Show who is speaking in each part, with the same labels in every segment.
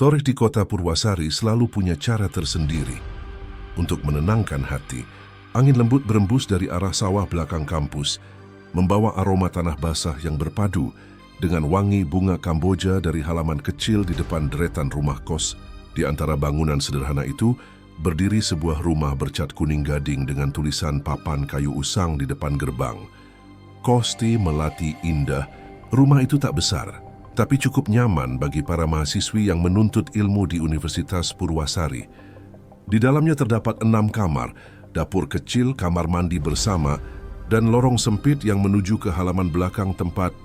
Speaker 1: Sore di kota Purwasari selalu punya cara tersendiri untuk menenangkan hati. Angin lembut berembus dari arah sawah belakang kampus, membawa aroma tanah basah yang berpadu dengan wangi bunga Kamboja dari halaman kecil di depan deretan rumah kos. Di antara bangunan sederhana itu, berdiri sebuah rumah bercat kuning gading dengan tulisan papan kayu usang di depan gerbang. Kosti Melati Indah. Rumah itu tak besar, tapi cukup nyaman bagi para mahasiswi yang menuntut ilmu di Universitas Purwasari. Di dalamnya terdapat 6 kamar, dapur kecil, kamar mandi bersama, dan lorong sempit yang menuju ke halaman belakang tempat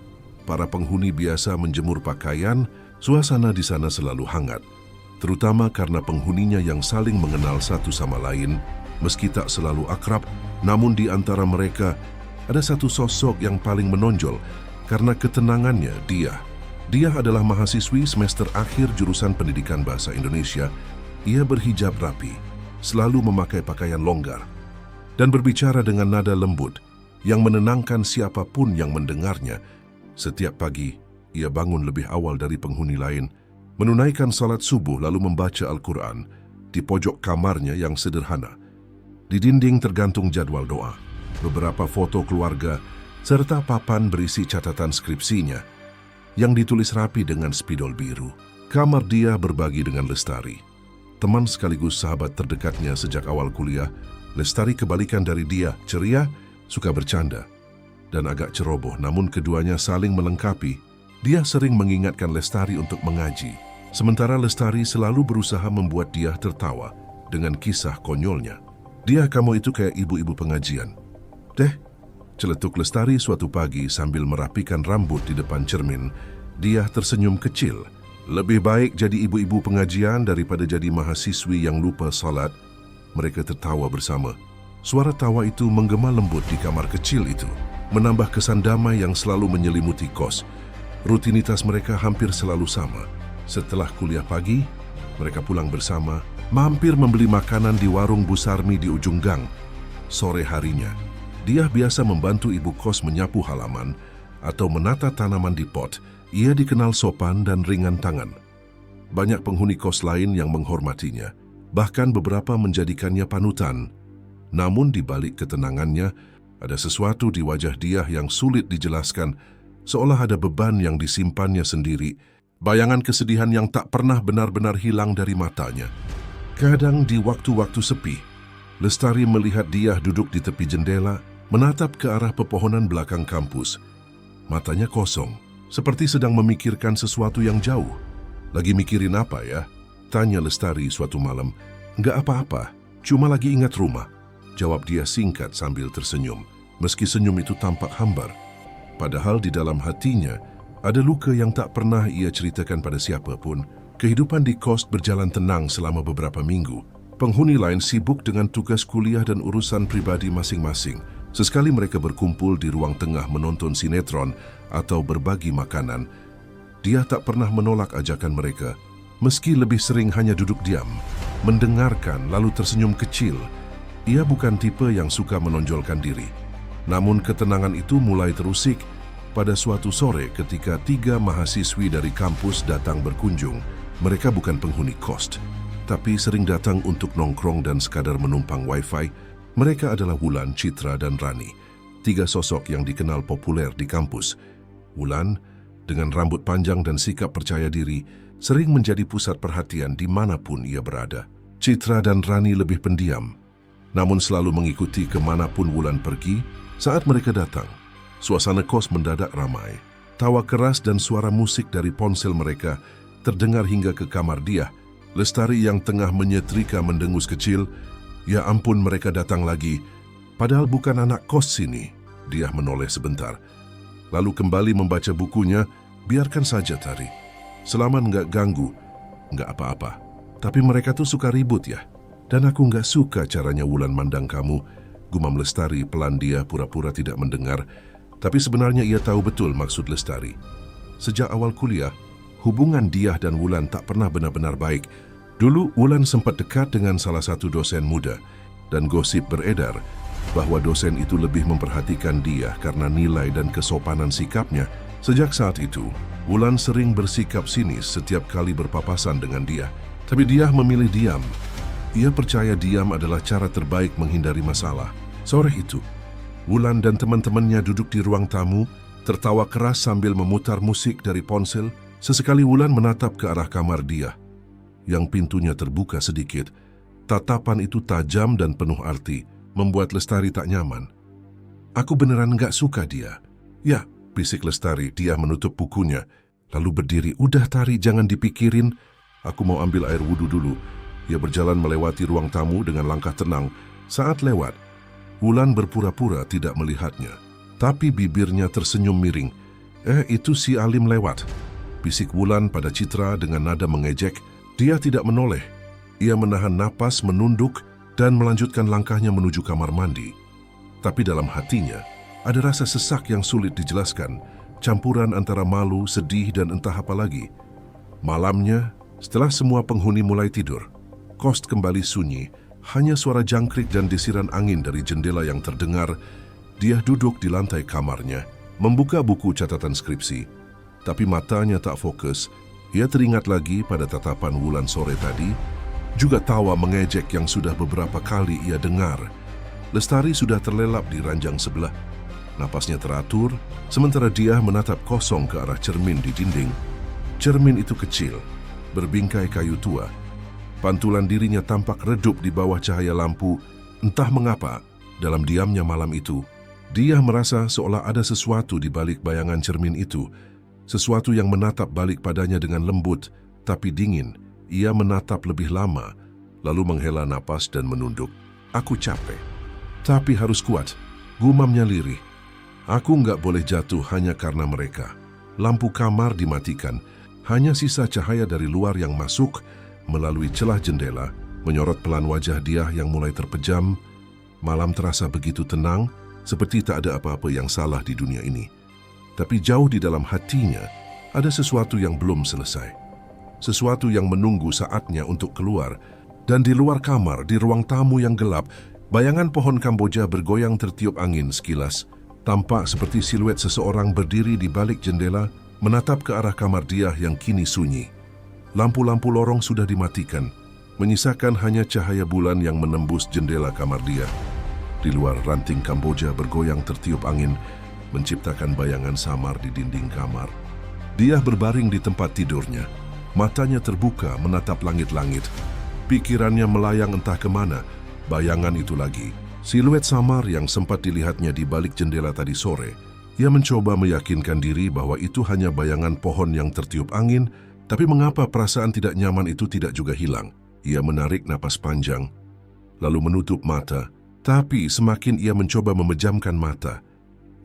Speaker 1: para penghuni biasa menjemur pakaian. Suasana di sana selalu hangat, terutama karena penghuninya yang saling mengenal satu sama lain. Meski tak selalu akrab, namun di antara mereka ada satu sosok yang paling menonjol karena ketenangannya. Dia adalah mahasiswi semester akhir jurusan Pendidikan Bahasa Indonesia. Ia berhijab rapi, selalu memakai pakaian longgar, dan berbicara dengan nada lembut yang menenangkan siapapun yang mendengarnya. Setiap pagi, ia bangun lebih awal dari penghuni lain, menunaikan salat subuh lalu membaca Al-Quran di pojok kamarnya yang sederhana. Di dinding tergantung jadwal doa, beberapa foto keluarga, serta papan berisi catatan skripsinya yang ditulis rapi dengan spidol biru. Kamar dia berbagi dengan Lestari, teman sekaligus sahabat terdekatnya sejak awal kuliah. Lestari kebalikan dari dia, ceria, suka bercanda, dan agak ceroboh, namun keduanya saling melengkapi. Dia sering mengingatkan Lestari untuk mengaji, sementara Lestari selalu berusaha membuat dia tertawa dengan kisah konyolnya. "Dia, kamu itu kayak ibu-ibu pengajian." "Deh," celetuk Lestari suatu pagi sambil merapikan rambut di depan cermin. Dia tersenyum kecil. "Lebih baik jadi ibu-ibu pengajian daripada jadi mahasiswi yang lupa salat." Mereka tertawa bersama. Suara tawa itu menggema lembut di kamar kecil itu, menambah kesan damai yang selalu menyelimuti kos. Rutinitas mereka hampir selalu sama. Setelah kuliah pagi, mereka pulang bersama, mampir membeli makanan di warung Bu Sarmi di ujung gang. Sore harinya, dia biasa membantu ibu kos menyapu halaman atau menata tanaman di pot. Ia dikenal sopan dan ringan tangan. Banyak penghuni kos lain yang menghormatinya, bahkan beberapa menjadikannya panutan. Namun di balik ketenangannya, ada sesuatu di wajah dia yang sulit dijelaskan, seolah ada beban yang disimpannya sendiri, bayangan kesedihan yang tak pernah benar-benar hilang dari matanya. Kadang di waktu-waktu sepi, Lestari melihat dia duduk di tepi jendela, menatap ke arah pepohonan belakang kampus. Matanya kosong, seperti sedang memikirkan sesuatu yang jauh. "Lagi mikirin apa ya?" tanya Lestari suatu malam. "Nggak apa-apa, cuma lagi ingat rumah," jawab dia singkat sambil tersenyum, meski senyum itu tampak hambar. Padahal di dalam hatinya ada luka yang tak pernah ia ceritakan pada siapapun. Kehidupan di kos berjalan tenang selama beberapa minggu. Penghuni lain sibuk dengan tugas kuliah dan urusan pribadi masing-masing. Sesekali mereka berkumpul di ruang tengah menonton sinetron atau berbagi makanan. Dia tak pernah menolak ajakan mereka, meski lebih sering hanya duduk diam, mendengarkan lalu tersenyum kecil. Ia bukan tipe yang suka menonjolkan diri. Namun ketenangan itu mulai terusik pada suatu sore ketika 3 mahasiswi dari kampus datang berkunjung. Mereka bukan penghuni kos, tapi sering datang untuk nongkrong dan sekadar menumpang wifi. Mereka adalah Wulan, Citra, dan Rani, 3 sosok yang dikenal populer di kampus. Wulan, dengan rambut panjang dan sikap percaya diri, sering menjadi pusat perhatian dimanapun ia berada. Citra dan Rani lebih pendiam, namun selalu mengikuti kemanapun Wulan pergi. Saat mereka datang, suasana kos mendadak ramai. Tawa keras dan suara musik dari ponsel mereka terdengar hingga ke kamar dia. Lestari yang tengah menyetrika mendengus kecil. "Ya ampun, mereka datang lagi. Padahal bukan anak kos sini." Dia menoleh sebentar, lalu kembali membaca bukunya. "Biarkan saja, Tari. Selama nggak ganggu, nggak apa-apa. Tapi mereka tuh suka ribut ya. Dan aku nggak suka caranya Wulan mandang kamu," gumam Lestari pelan. Dia pura-pura tidak mendengar, tapi sebenarnya ia tahu betul maksud Lestari. Sejak awal kuliah, hubungan dia dan Wulan tak pernah benar-benar baik. Dulu Wulan sempat dekat dengan salah satu dosen muda, dan gosip beredar bahwa dosen itu lebih memperhatikan dia karena nilai dan kesopanan sikapnya. Sejak saat itu, Wulan sering bersikap sinis setiap kali berpapasan dengan dia. Tapi dia memilih diam. Ia percaya diam adalah cara terbaik menghindari masalah. Sore itu, Wulan dan teman-temannya duduk di ruang tamu, tertawa keras sambil memutar musik dari ponsel. Sesekali Wulan menatap ke arah kamar dia, yang pintunya terbuka sedikit. Tatapan itu tajam dan penuh arti, membuat Lestari tak nyaman. "Aku beneran nggak suka dia." "Ya," bisik Lestari. Dia menutup bukunya, lalu berdiri. "Udah Tari, jangan dipikirin. Aku mau ambil air wudhu dulu." Ia berjalan melewati ruang tamu dengan langkah tenang. Saat lewat, Wulan berpura-pura tidak melihatnya. Tapi bibirnya tersenyum miring. Itu si Alim lewat," bisik Wulan pada Citra dengan nada mengejek. Dia tidak menoleh. Ia menahan napas, menunduk, dan melanjutkan langkahnya menuju kamar mandi. Tapi dalam hatinya, ada rasa sesak yang sulit dijelaskan, campuran antara malu, sedih, dan entah apa lagi. Malamnya, setelah semua penghuni mulai tidur, kos kembali sunyi, hanya suara jangkrik dan desiran angin dari jendela yang terdengar. Dia duduk di lantai kamarnya, membuka buku catatan skripsi. Tapi matanya tak fokus. Ia teringat lagi pada tatapan Wulan sore tadi, juga tawa mengejek yang sudah beberapa kali ia dengar. Lestari sudah terlelap di ranjang sebelah. Napasnya teratur, sementara dia menatap kosong ke arah cermin di dinding. Cermin itu kecil, berbingkai kayu tua. Pantulan dirinya tampak redup di bawah cahaya lampu. Entah mengapa, dalam diamnya malam itu, dia merasa seolah ada sesuatu di balik bayangan cermin itu. Sesuatu yang menatap balik padanya dengan lembut, tapi dingin. Ia menatap lebih lama, lalu menghela napas dan menunduk. "Aku capek, tapi harus kuat," gumamnya lirih. "Aku nggak boleh jatuh hanya karena mereka." Lampu kamar dimatikan, hanya sisa cahaya dari luar yang masuk melalui celah jendela, menyorot pelan wajah dia yang mulai terpejam. Malam terasa begitu tenang, seperti tak ada apa-apa yang salah di dunia ini. Tapi jauh di dalam hatinya, ada sesuatu yang belum selesai. Sesuatu yang menunggu saatnya untuk keluar. Dan di luar kamar, di ruang tamu yang gelap, bayangan pohon Kamboja bergoyang tertiup angin sekilas. Tampak seperti siluet seseorang berdiri di balik jendela, menatap ke arah kamar dia yang kini sunyi. Lampu-lampu lorong sudah dimatikan, menyisakan hanya cahaya bulan yang menembus jendela kamar dia. Di luar, ranting Kamboja bergoyang tertiup angin, menciptakan bayangan samar di dinding kamar. Dia berbaring di tempat tidurnya. Matanya terbuka menatap langit-langit. Pikirannya melayang entah kemana. Bayangan itu lagi, siluet samar yang sempat dilihatnya di balik jendela tadi sore. Ia mencoba meyakinkan diri bahwa itu hanya bayangan pohon yang tertiup angin, tapi mengapa perasaan tidak nyaman itu tidak juga hilang? Ia menarik napas panjang, lalu menutup mata. Tapi semakin ia mencoba memejamkan mata,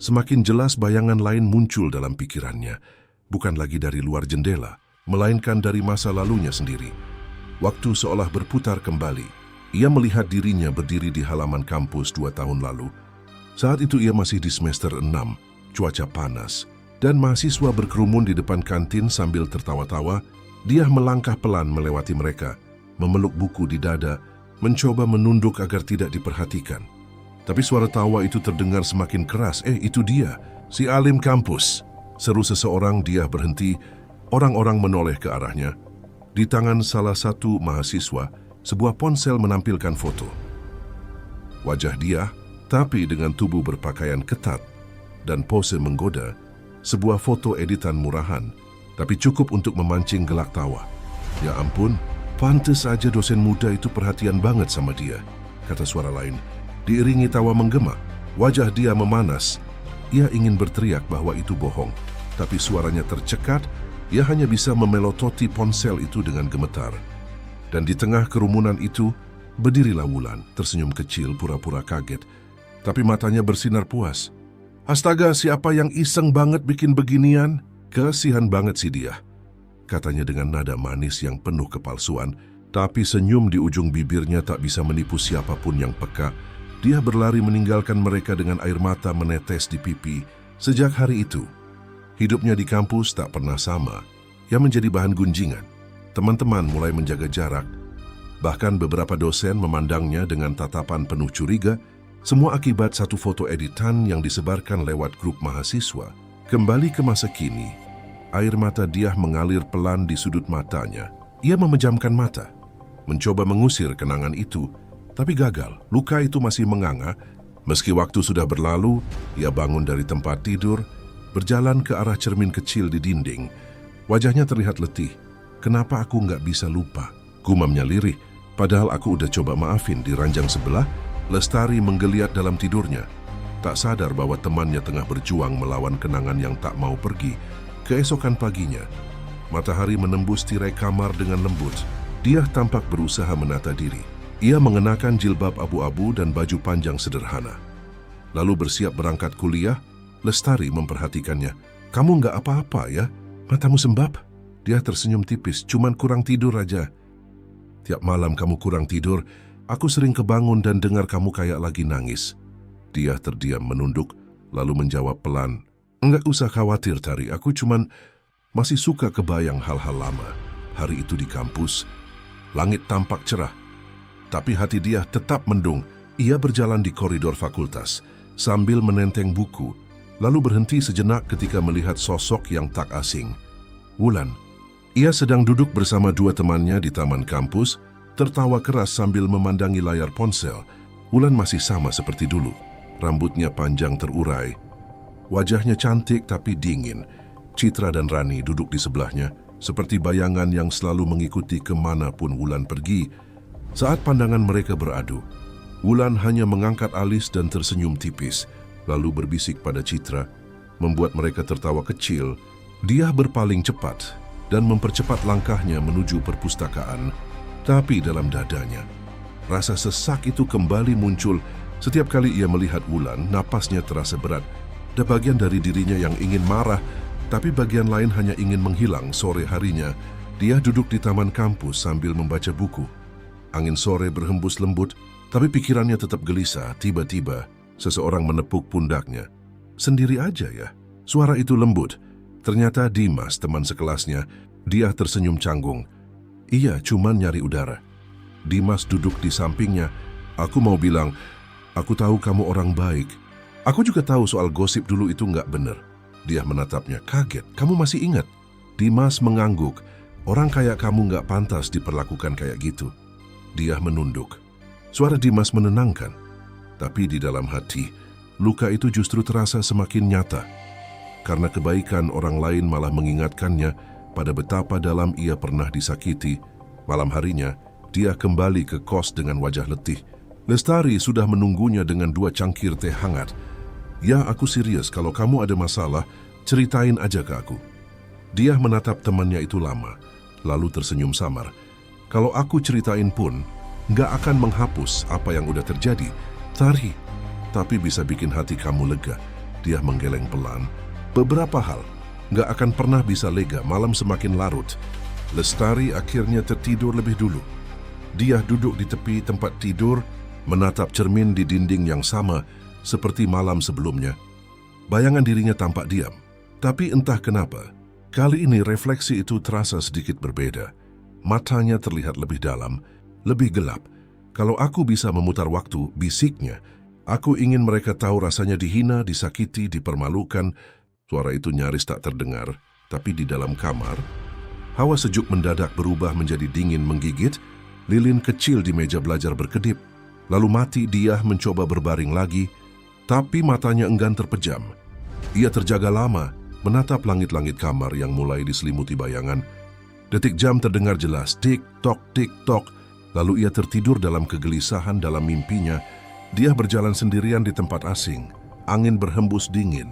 Speaker 1: semakin jelas bayangan lain muncul dalam pikirannya. Bukan lagi dari luar jendela, melainkan dari masa lalunya sendiri. Waktu seolah berputar kembali. Ia melihat dirinya berdiri di halaman kampus 2 tahun lalu. Saat itu ia masih di semester 6, cuaca panas, dan mahasiswa berkerumun di depan kantin sambil tertawa-tawa. Dia melangkah pelan melewati mereka, memeluk buku di dada, mencoba menunduk agar tidak diperhatikan. Tapi suara tawa itu terdengar semakin keras. Itu dia, si Alim kampus, seru seseorang. Dia berhenti. Orang-orang menoleh ke arahnya. Di tangan salah satu mahasiswa, sebuah ponsel menampilkan foto. Wajah dia, tapi dengan tubuh berpakaian ketat dan pose menggoda, sebuah foto editan murahan, tapi cukup untuk memancing gelak tawa. "Ya ampun, pantes aja dosen muda itu perhatian banget sama dia," kata suara lain. Diiringi tawa menggema, wajah dia memanas. Ia ingin berteriak bahwa itu bohong, tapi suaranya tercekat. Ia hanya bisa memelototi ponsel itu dengan gemetar. Dan di tengah kerumunan itu, berdirilah Wulan, tersenyum kecil pura-pura kaget. Tapi matanya bersinar puas. "Astaga, siapa yang iseng banget bikin beginian? Kasihan banget sih dia," katanya dengan nada manis yang penuh kepalsuan. Tapi senyum di ujung bibirnya tak bisa menipu siapapun yang peka. Dia berlari meninggalkan mereka dengan air mata menetes di pipi. Sejak hari itu, hidupnya di kampus tak pernah sama. Ia menjadi bahan gunjingan. Teman-teman mulai menjaga jarak. Bahkan beberapa dosen memandangnya dengan tatapan penuh curiga. Semua akibat satu foto editan yang disebarkan lewat grup mahasiswa. Kembali ke masa kini, air mata Diah mengalir pelan di sudut matanya. Ia memejamkan mata, mencoba mengusir kenangan itu, tapi gagal. Luka itu masih menganga. Meski waktu sudah berlalu, ia bangun dari tempat tidur, berjalan ke arah cermin kecil di dinding. Wajahnya terlihat letih. Kenapa aku nggak bisa lupa? Gumamnya lirih, padahal aku udah coba maafin. Di ranjang sebelah, Lestari menggeliat dalam tidurnya. Tak sadar bahwa temannya tengah berjuang melawan kenangan yang tak mau pergi. Keesokan paginya, matahari menembus tirai kamar dengan lembut. Dia tampak berusaha menata diri. Ia mengenakan jilbab abu-abu dan baju panjang sederhana. Lalu bersiap berangkat kuliah. Lestari memperhatikannya. "Kamu nggak apa-apa ya? Matamu sembab?" Dia tersenyum tipis. "Cuman kurang tidur aja." "Tiap malam kamu kurang tidur, aku sering kebangun dan dengar kamu kayak lagi nangis." Dia terdiam menunduk, lalu menjawab pelan, "Enggak usah khawatir, Tari. Aku cuman masih suka kebayang hal-hal lama." Hari itu di kampus, langit tampak cerah, tapi hati dia tetap mendung. Ia berjalan di koridor fakultas, sambil menenteng buku, lalu berhenti sejenak ketika melihat sosok yang tak asing. Wulan. Ia sedang duduk bersama dua temannya di taman kampus, tertawa keras sambil memandangi layar ponsel. Wulan masih sama seperti dulu. Rambutnya panjang terurai. Wajahnya cantik tapi dingin. Citra dan Rani duduk di sebelahnya, seperti bayangan yang selalu mengikuti kemanapun Wulan pergi. Saat pandangan mereka beradu, Wulan hanya mengangkat alis dan tersenyum tipis, lalu berbisik pada Citra, membuat mereka tertawa kecil. Dia berpaling cepat dan mempercepat langkahnya menuju perpustakaan. Tapi dalam dadanya, rasa sesak itu kembali muncul. Setiap kali ia melihat Wulan, napasnya terasa berat. Ada bagian dari dirinya yang ingin marah, tapi bagian lain hanya ingin menghilang. Sore harinya, dia duduk di taman kampus sambil membaca buku. Angin sore berhembus lembut, tapi pikirannya tetap gelisah. Tiba-tiba, seseorang menepuk pundaknya. "Sendiri aja ya?" Suara itu lembut. Ternyata Dimas, teman sekelasnya. Dia tersenyum canggung. "Iya, cuman nyari udara." Dimas duduk di sampingnya. "Aku mau bilang, aku tahu kamu orang baik. Aku juga tahu soal gosip dulu itu nggak benar." Dia menatapnya kaget. "Kamu masih ingat?" Dimas mengangguk. "Orang kayak kamu nggak pantas diperlakukan kayak gitu." Dia menunduk. Suara Dimas menenangkan. Tapi di dalam hati, luka itu justru terasa semakin nyata. Karena kebaikan orang lain malah mengingatkannya pada betapa dalam ia pernah disakiti. Malam harinya, dia kembali ke kos dengan wajah letih. Lestari sudah menunggunya dengan 2 cangkir teh hangat. "Ya, aku serius. Kalau kamu ada masalah, ceritain aja ke aku." Dia menatap temannya itu lama, lalu tersenyum samar. "Kalau aku ceritain pun, nggak akan menghapus apa yang udah terjadi, Tari. Tapi bisa bikin hati kamu lega." Dia menggeleng pelan. "Beberapa hal nggak akan pernah bisa lega malam semakin larut." Lestari akhirnya tertidur lebih dulu. Dia duduk di tepi tempat tidur, menatap cermin di dinding yang sama seperti malam sebelumnya. Bayangan dirinya tampak diam. Tapi entah kenapa, kali ini refleksi itu terasa sedikit berbeda. Matanya terlihat lebih dalam, lebih gelap. "Kalau aku bisa memutar waktu," bisiknya, "aku ingin mereka tahu rasanya dihina, disakiti, dipermalukan." Suara itu nyaris tak terdengar, tapi di dalam kamar, hawa sejuk mendadak berubah menjadi dingin menggigit. Lilin kecil di meja belajar berkedip. Lalu mati. Dia mencoba berbaring lagi, tapi matanya enggan terpejam. Ia terjaga lama, menatap langit-langit kamar yang mulai diselimuti bayangan. Detik jam terdengar jelas, tik-tok, tik-tok. Lalu ia tertidur dalam kegelisahan dalam mimpinya. Dia berjalan sendirian di tempat asing. Angin berhembus dingin,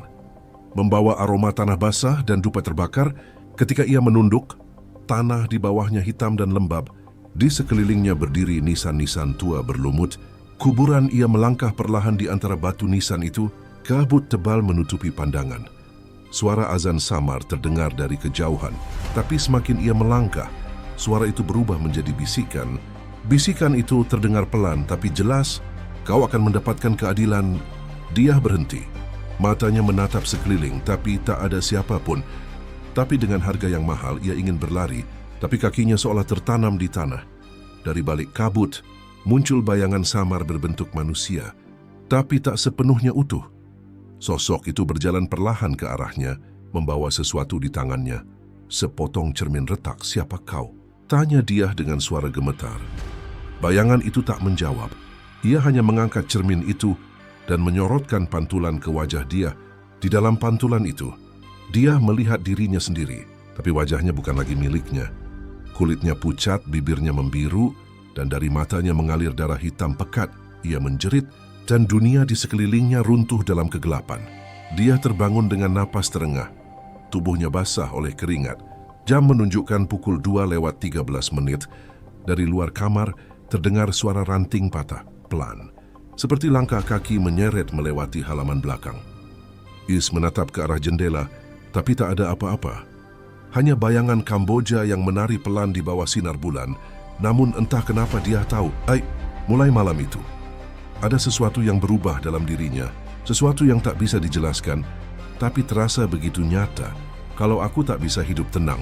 Speaker 1: membawa aroma tanah basah dan dupa terbakar. Ketika ia menunduk, tanah di bawahnya hitam dan lembab. Di sekelilingnya berdiri nisan-nisan tua berlumut. Kuburan. Ia melangkah perlahan di antara batu nisan itu. Kabut tebal menutupi pandangan. Suara azan samar terdengar dari kejauhan. Tapi semakin ia melangkah, suara itu berubah menjadi bisikan. Bisikan itu terdengar pelan tapi jelas. "Kau akan mendapatkan keadilan." Dia berhenti. Matanya menatap sekeliling tapi tak ada siapapun. Tapi dengan harga yang mahal ia ingin berlari. Tapi kakinya seolah tertanam di tanah. Dari balik kabut, muncul bayangan samar berbentuk manusia, tapi tak sepenuhnya utuh. Sosok itu berjalan perlahan ke arahnya, membawa sesuatu di tangannya. "Sepotong cermin retak, siapa kau?" tanya dia dengan suara gemetar. Bayangan itu tak menjawab. Ia hanya mengangkat cermin itu dan menyorotkan pantulan ke wajah dia. Di dalam pantulan itu, dia melihat dirinya sendiri, tapi wajahnya bukan lagi miliknya. Kulitnya pucat, bibirnya membiru, dan dari matanya mengalir darah hitam pekat. Ia menjerit, dan dunia di sekelilingnya runtuh dalam kegelapan. Dia terbangun dengan napas terengah. Tubuhnya basah oleh keringat. Jam menunjukkan pukul 2:13 menit. Dari luar kamar, terdengar suara ranting patah, pelan. Seperti langkah kaki menyeret melewati halaman belakang. Is menatap ke arah jendela, tapi tak ada apa-apa. Hanya bayangan Kamboja yang menari pelan di bawah sinar bulan. Namun entah kenapa dia tahu, mulai malam itu, ada sesuatu yang berubah dalam dirinya. Sesuatu yang tak bisa dijelaskan, tapi terasa begitu nyata. "Kalau aku tak bisa hidup tenang,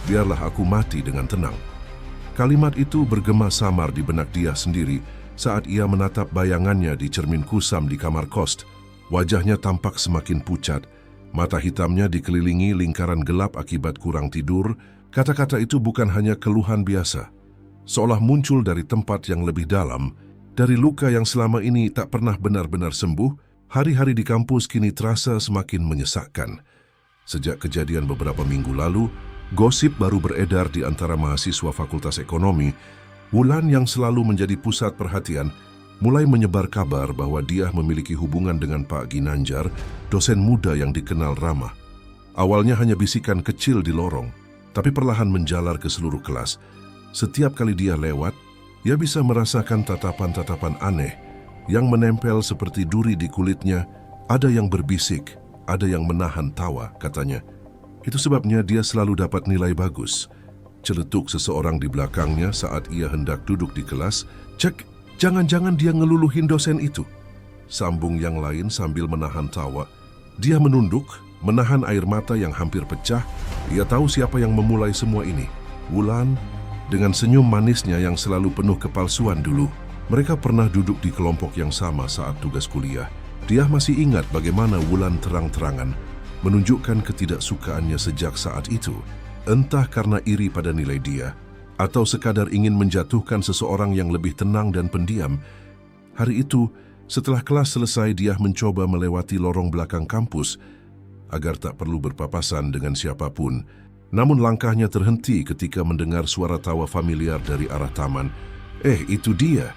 Speaker 1: biarlah aku mati dengan tenang." Kalimat itu bergema samar di benak dia sendiri saat ia menatap bayangannya di cermin kusam di kamar kos. Wajahnya tampak semakin pucat, mata hitamnya dikelilingi lingkaran gelap akibat kurang tidur. Kata-kata itu bukan hanya keluhan biasa, seolah muncul dari tempat yang lebih dalam, dari luka yang selama ini tak pernah benar-benar sembuh. Hari-hari di kampus kini terasa semakin menyesakkan. Sejak kejadian beberapa minggu lalu, gosip baru beredar di antara mahasiswa Fakultas Ekonomi. Wulan yang selalu menjadi pusat perhatian mulai menyebar kabar bahwa dia memiliki hubungan dengan Pak Ginanjar, dosen muda yang dikenal ramah. Awalnya hanya bisikan kecil di lorong, tapi perlahan menjalar ke seluruh kelas. Setiap kali dia lewat, ia bisa merasakan tatapan-tatapan aneh yang menempel seperti duri di kulitnya. Ada yang berbisik, ada yang menahan tawa, katanya. Itu sebabnya dia selalu dapat nilai bagus. Celetuk seseorang di belakangnya saat ia hendak duduk di kelas. "Cek, jangan-jangan dia ngeluluhin dosen itu," sambung yang lain sambil menahan tawa. Dia menunduk, menahan air mata yang hampir pecah. Ia tahu siapa yang memulai semua ini. Wulan, dengan senyum manisnya yang selalu penuh kepalsuan dulu. Mereka pernah duduk di kelompok yang sama saat tugas kuliah. Dia masih ingat bagaimana Wulan terang-terangan menunjukkan ketidaksukaannya sejak saat itu, entah karena iri pada nilai dia, atau sekadar ingin menjatuhkan seseorang yang lebih tenang dan pendiam. Hari itu, setelah kelas selesai, dia mencoba melewati lorong belakang kampus agar tak perlu berpapasan dengan siapapun. Namun langkahnya terhenti ketika mendengar suara tawa familiar dari arah taman. Itu dia!"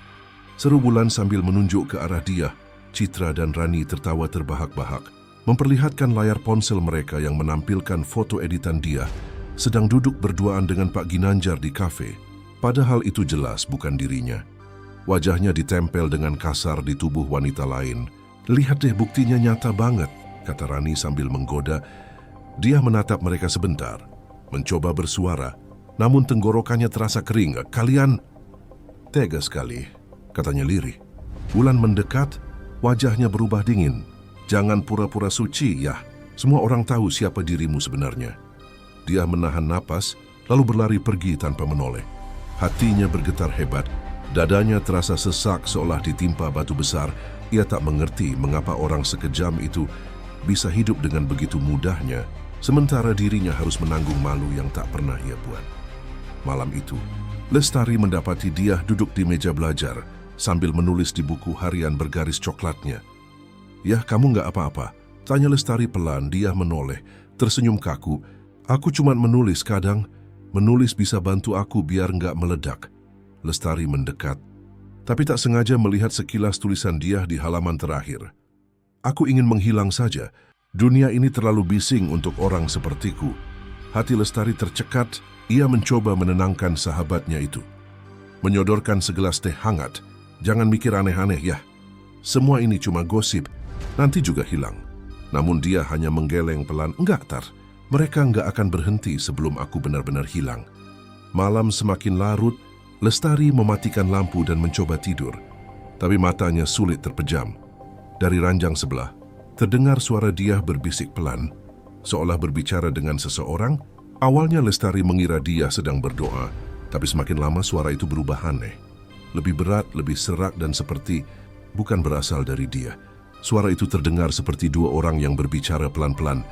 Speaker 1: seru Wulan sambil menunjuk ke arah dia. Citra dan Rani tertawa terbahak-bahak, memperlihatkan layar ponsel mereka yang menampilkan foto editan dia sedang duduk berduaan dengan Pak Ginanjar di kafe. Padahal itu jelas bukan dirinya. Wajahnya ditempel dengan kasar di tubuh wanita lain. "Lihat deh, buktinya nyata banget," kata Rani sambil menggoda. Dia menatap mereka sebentar, mencoba bersuara, namun tenggorokannya terasa kering. "Kalian..." "Tega sekali," katanya lirih. Wulan mendekat, wajahnya berubah dingin. "Jangan pura-pura suci, ya. Semua orang tahu siapa dirimu sebenarnya." Dia menahan napas, lalu berlari pergi tanpa menoleh. Hatinya bergetar hebat, dadanya terasa sesak seolah ditimpa batu besar. Ia tak mengerti mengapa orang sekejam itu bisa hidup dengan begitu mudahnya, sementara dirinya harus menanggung malu yang tak pernah ia buat. Malam itu, Lestari mendapati dia duduk di meja belajar sambil menulis di buku harian bergaris coklatnya. "Yah, kamu nggak apa-apa?" tanya Lestari pelan. Dia menoleh, tersenyum kaku. "Aku cuma menulis, kadang menulis bisa bantu aku biar nggak meledak." Lestari mendekat, tapi tak sengaja melihat sekilas tulisan dia di halaman terakhir. "Aku ingin menghilang saja. Dunia ini terlalu bising untuk orang sepertiku." Hati Lestari tercekat. Ia mencoba menenangkan sahabatnya itu, menyodorkan segelas teh hangat. "Jangan mikir aneh-aneh ya. Semua ini cuma gosip, nanti juga hilang." Namun dia hanya menggeleng pelan. "Enggak, Tar. Mereka enggak akan berhenti sebelum aku benar-benar hilang." Malam semakin larut. Lestari mematikan lampu dan mencoba tidur, tapi matanya sulit terpejam. Dari ranjang sebelah, terdengar suara dia berbisik pelan, seolah berbicara dengan seseorang. Awalnya Lestari mengira dia sedang berdoa, tapi semakin lama suara itu berubah aneh. Lebih berat, lebih serak, dan seperti bukan berasal dari dia. Suara itu terdengar seperti dua orang yang berbicara pelan-pelan.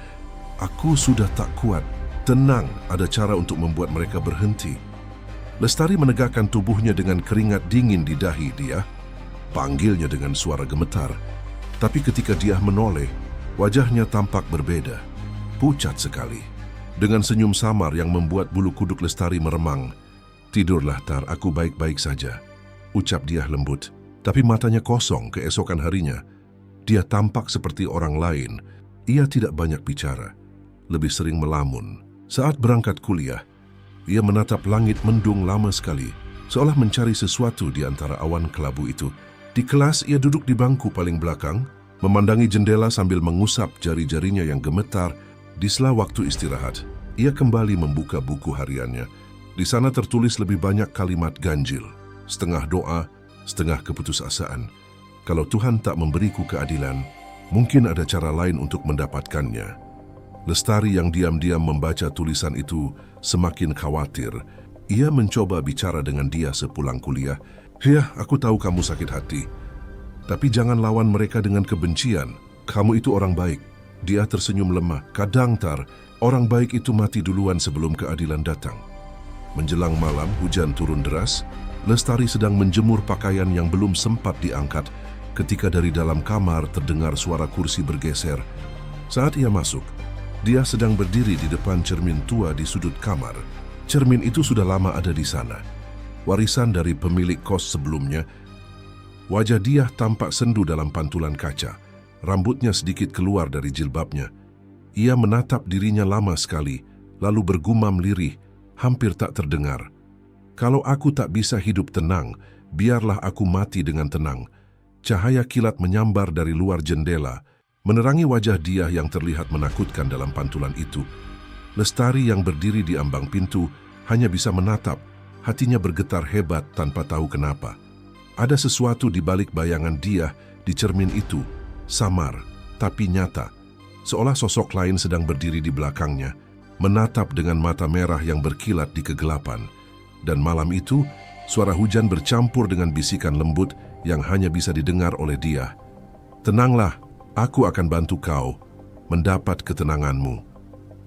Speaker 1: Aku sudah tak kuat. Tenang, ada cara untuk membuat mereka berhenti. Lestari menegakkan tubuhnya dengan keringat dingin di dahi dia. Panggilnya dengan suara gemetar. Tapi ketika dia menoleh, wajahnya tampak berbeda. Pucat sekali. Dengan senyum samar yang membuat bulu kuduk Lestari meremang. "Tidurlah, Tar, aku baik-baik saja," ucap dia lembut. Tapi matanya kosong keesokan harinya. Dia tampak seperti orang lain. Ia tidak banyak bicara, lebih sering melamun. Saat berangkat kuliah, ia menatap langit mendung lama sekali, seolah mencari sesuatu di antara awan kelabu itu. Di kelas, ia duduk di bangku paling belakang, memandangi jendela sambil mengusap jari-jarinya yang gemetar. Di sela waktu istirahat, ia kembali membuka buku hariannya. Di sana tertulis lebih banyak kalimat ganjil, setengah doa, setengah keputusasaan. Kalau Tuhan tak memberiku keadilan, mungkin ada cara lain untuk mendapatkannya. Lestari yang diam-diam membaca tulisan itu semakin khawatir. Ia mencoba bicara dengan dia sepulang kuliah. "Ya, aku tahu kamu sakit hati. Tapi jangan lawan mereka dengan kebencian. Kamu itu orang baik." Dia tersenyum lemah. "Kadang, Tar, orang baik itu mati duluan sebelum keadilan datang." Menjelang malam, hujan turun deras. Lestari sedang menjemur pakaian yang belum sempat diangkat ketika dari dalam kamar terdengar suara kursi bergeser. Saat ia masuk, dia sedang berdiri di depan cermin tua di sudut kamar. Cermin itu sudah lama ada di sana, warisan dari pemilik kos sebelumnya. Wajah dia tampak sendu dalam pantulan kaca, rambutnya sedikit keluar dari jilbabnya. Ia menatap dirinya lama sekali, lalu bergumam lirih, hampir tak terdengar. "Kalau aku tak bisa hidup tenang, biarlah aku mati dengan tenang." Cahaya kilat menyambar dari luar jendela, menerangi wajah dia yang terlihat menakutkan dalam pantulan itu. Lestari yang berdiri di ambang pintu hanya bisa menatap, hatinya bergetar hebat tanpa tahu kenapa. Ada sesuatu di balik bayangan dia di cermin itu, samar tapi nyata, seolah sosok lain sedang berdiri di belakangnya, menatap dengan mata merah yang berkilat di kegelapan. Dan malam itu, suara hujan bercampur dengan bisikan lembut yang hanya bisa didengar oleh dia. "Tenanglah, aku akan bantu kau mendapat ketenanganmu."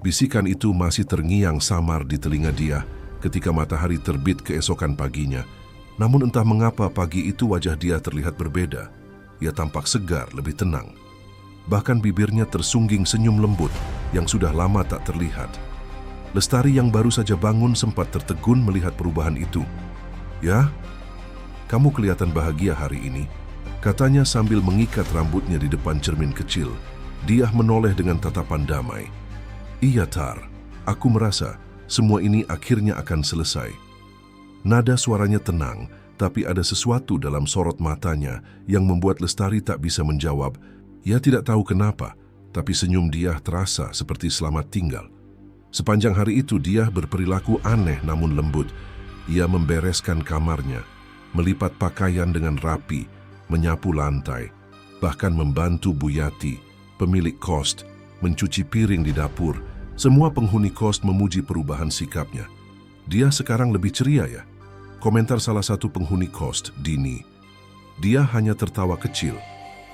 Speaker 1: Bisikan itu masih terngiang samar di telinga dia ketika matahari terbit keesokan paginya. Namun entah mengapa pagi itu wajah dia terlihat berbeda. Ia tampak segar, lebih tenang. Bahkan bibirnya tersungging senyum lembut yang sudah lama tak terlihat. Lestari yang baru saja bangun sempat tertegun melihat perubahan itu. "Ya, kamu kelihatan bahagia hari ini," katanya sambil mengikat rambutnya di depan cermin kecil. Dia menoleh dengan tatapan damai. "Iya, Tar, aku merasa semua ini akhirnya akan selesai." Nada suaranya tenang, tapi ada sesuatu dalam sorot matanya yang membuat Lestari tak bisa menjawab. Ia tidak tahu kenapa, tapi senyum dia terasa seperti selamat tinggal. Sepanjang hari itu dia berperilaku aneh namun lembut. Ia membereskan kamarnya, melipat pakaian dengan rapi, menyapu lantai, bahkan membantu Bu Yati, pemilik kos, mencuci piring di dapur. Semua penghuni kos memuji perubahan sikapnya. "Dia sekarang lebih ceria ya?" komentar salah satu penghuni kos, Dini. Dia hanya tertawa kecil.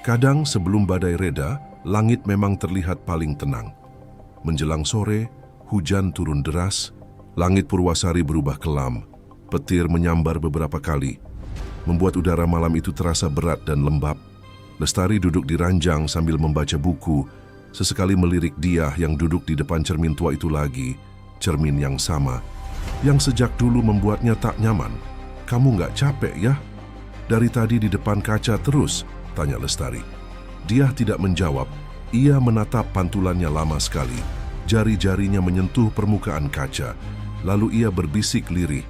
Speaker 1: Kadang sebelum badai reda, langit memang terlihat paling tenang. Menjelang sore, hujan turun deras, langit Purwasari berubah kelam. Petir menyambar beberapa kali, membuat udara malam itu terasa berat dan lembab. Lestari duduk di ranjang sambil membaca buku, sesekali melirik dia yang duduk di depan cermin tua itu lagi, cermin yang sama, yang sejak dulu membuatnya tak nyaman. "Kamu nggak capek ya? Dari tadi di depan kaca terus?" tanya Lestari. Dia tidak menjawab, ia menatap pantulannya lama sekali. Jari-jarinya menyentuh permukaan kaca, lalu ia berbisik lirih,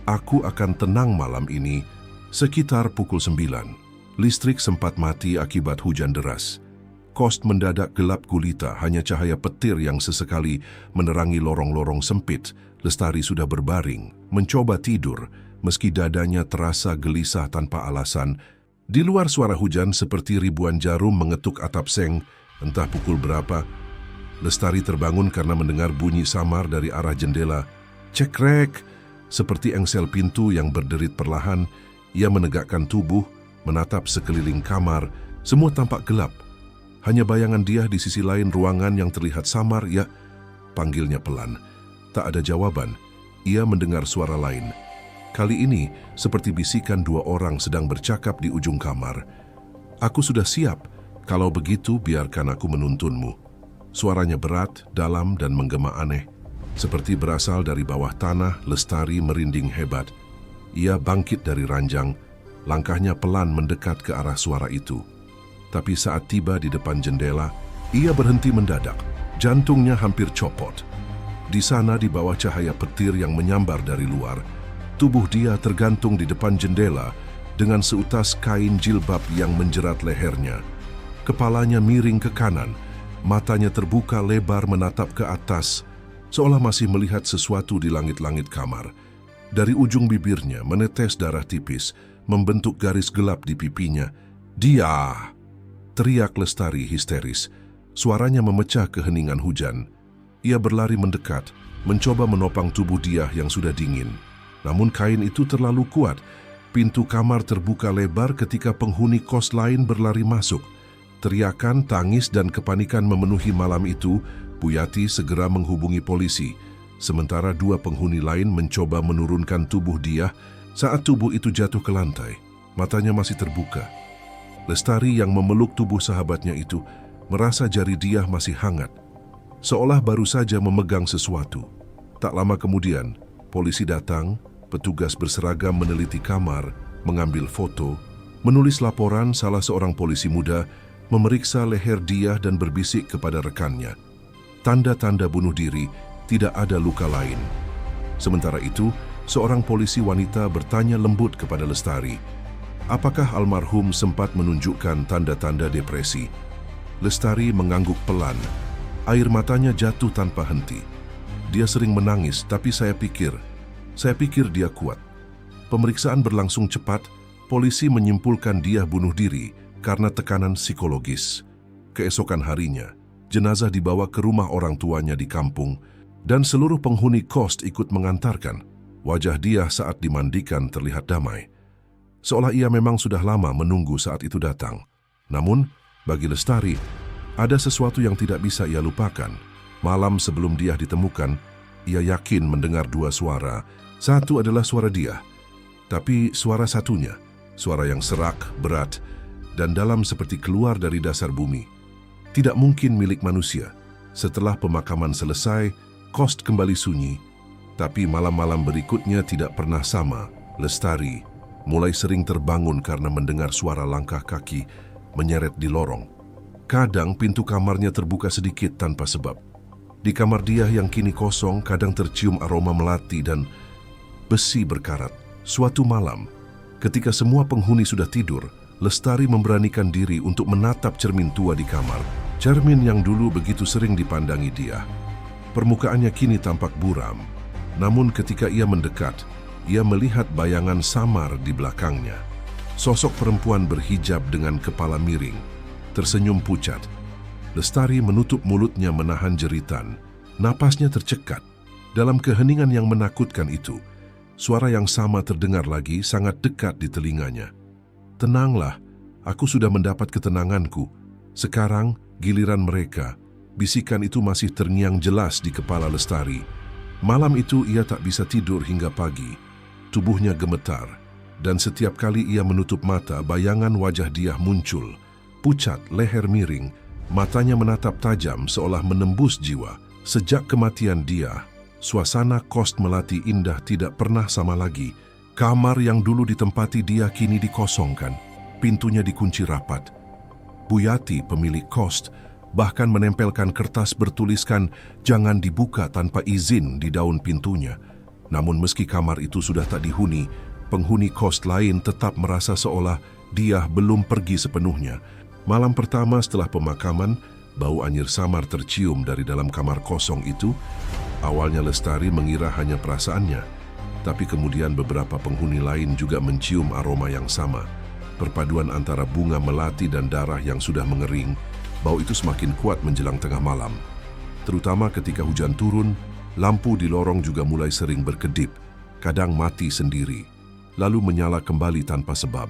Speaker 1: "Aku akan tenang malam ini." Sekitar pukul 9, listrik sempat mati akibat hujan deras. Kos mendadak gelap gulita, hanya cahaya petir yang sesekali menerangi lorong-lorong sempit. Lestari sudah berbaring, mencoba tidur, meski dadanya terasa gelisah tanpa alasan. Di luar suara hujan seperti ribuan jarum mengetuk atap seng, entah pukul berapa. Lestari terbangun karena mendengar bunyi samar dari arah jendela. Cekrek! Seperti engsel pintu yang berderit perlahan, ia menegakkan tubuh, menatap sekeliling kamar, Semua tampak gelap. Hanya bayangan dia di sisi lain ruangan yang terlihat samar. Ya, panggilnya pelan. Tak ada jawaban. Ia mendengar suara lain. Kali ini seperti bisikan dua orang sedang bercakap di ujung kamar. "Aku sudah siap. Kalau begitu biarkan aku menuntunmu." Suaranya berat, dalam dan menggema aneh. Seperti berasal dari bawah tanah, Lestari merinding hebat. Ia bangkit dari ranjang. Langkahnya pelan mendekat ke arah suara itu. Tapi saat tiba di depan jendela, ia berhenti mendadak. Jantungnya hampir copot. Di sana di bawah cahaya petir yang menyambar dari luar, tubuh dia tergantung di depan jendela dengan seutas kain jilbab yang menjerat lehernya. Kepalanya miring ke kanan, matanya terbuka lebar menatap ke atas, seolah masih melihat sesuatu di langit-langit kamar. Dari ujung bibirnya menetes darah tipis, membentuk garis gelap di pipinya. "Dia!" teriak Lestari histeris. Suaranya memecah keheningan hujan. Ia berlari mendekat, mencoba menopang tubuh dia yang sudah dingin. Namun kain itu terlalu kuat. Pintu kamar terbuka lebar ketika penghuni kos lain berlari masuk. Teriakan, tangis, dan kepanikan memenuhi malam itu. Buyati segera menghubungi polisi. Sementara dua penghuni lain mencoba menurunkan tubuh dia. Saat tubuh itu jatuh ke lantai, matanya masih terbuka. Lestari yang memeluk tubuh sahabatnya itu merasa jari dia masih hangat, seolah baru saja memegang sesuatu. Tak lama kemudian, polisi datang, petugas berseragam meneliti kamar, mengambil foto, menulis laporan. Salah seorang polisi muda memeriksa leher dia dan berbisik kepada rekannya. Tanda-tanda bunuh diri, tidak ada luka lain. Sementara itu, seorang polisi wanita bertanya lembut kepada Lestari, apakah almarhum sempat menunjukkan tanda-tanda depresi? Lestari mengangguk pelan. Air matanya jatuh tanpa henti. Dia sering menangis, tapi saya pikir dia kuat. Pemeriksaan berlangsung cepat. Polisi menyimpulkan dia bunuh diri karena tekanan psikologis. Keesokan harinya, jenazah dibawa ke rumah orang tuanya di kampung dan seluruh penghuni kos ikut mengantarkan. Wajah dia saat dimandikan terlihat damai, seolah ia memang sudah lama menunggu saat itu datang. Namun, bagi Lestari, ada sesuatu yang tidak bisa ia lupakan. Malam sebelum dia ditemukan, ia yakin mendengar dua suara. Satu adalah suara dia, tapi suara satunya, suara yang serak, berat, dan dalam seperti keluar dari dasar bumi. Tidak mungkin milik manusia. Setelah pemakaman selesai, kos kembali sunyi. Tapi malam-malam berikutnya tidak pernah sama. Lestari mulai sering terbangun karena mendengar suara langkah kaki menyeret di lorong. Kadang pintu kamarnya terbuka sedikit tanpa sebab. Di kamar dia yang kini kosong, kadang tercium aroma melati dan besi berkarat. Suatu malam, ketika semua penghuni sudah tidur, Lestari memberanikan diri untuk menatap cermin tua di kamar. Cermin yang dulu begitu sering dipandangi dia. Permukaannya kini tampak buram. Namun ketika ia mendekat, ia melihat bayangan samar di belakangnya. Sosok perempuan berhijab dengan kepala miring, tersenyum pucat. Lestari menutup mulutnya menahan jeritan. Napasnya tercekat. Dalam keheningan yang menakutkan itu, suara yang sama terdengar lagi sangat dekat di telinganya. "Tenanglah, aku sudah mendapat ketenanganku. Sekarang giliran mereka." Bisikan itu masih terngiang jelas di kepala Lestari. Malam itu ia tak bisa tidur hingga pagi. Tubuhnya gemetar, dan setiap kali ia menutup mata, bayangan wajah dia muncul. Pucat, leher miring, matanya menatap tajam seolah menembus jiwa. Sejak kematian dia, suasana kos Melati Indah tidak pernah sama lagi. Kamar yang dulu ditempati dia kini dikosongkan. Pintunya dikunci rapat. Buyati, pemilik kos, bahkan menempelkan kertas bertuliskan jangan dibuka tanpa izin di daun pintunya. Namun meski kamar itu sudah tak dihuni, penghuni kos lain tetap merasa seolah dia belum pergi sepenuhnya. Malam pertama setelah pemakaman, bau anyir samar tercium dari dalam kamar kosong itu. Awalnya Lestari mengira hanya perasaannya, tapi kemudian beberapa penghuni lain juga mencium aroma yang sama. Perpaduan antara bunga melati dan darah yang sudah mengering. Bau itu semakin kuat menjelang tengah malam. Terutama ketika hujan turun, lampu di lorong juga mulai sering berkedip, kadang mati sendiri, lalu menyala kembali tanpa sebab.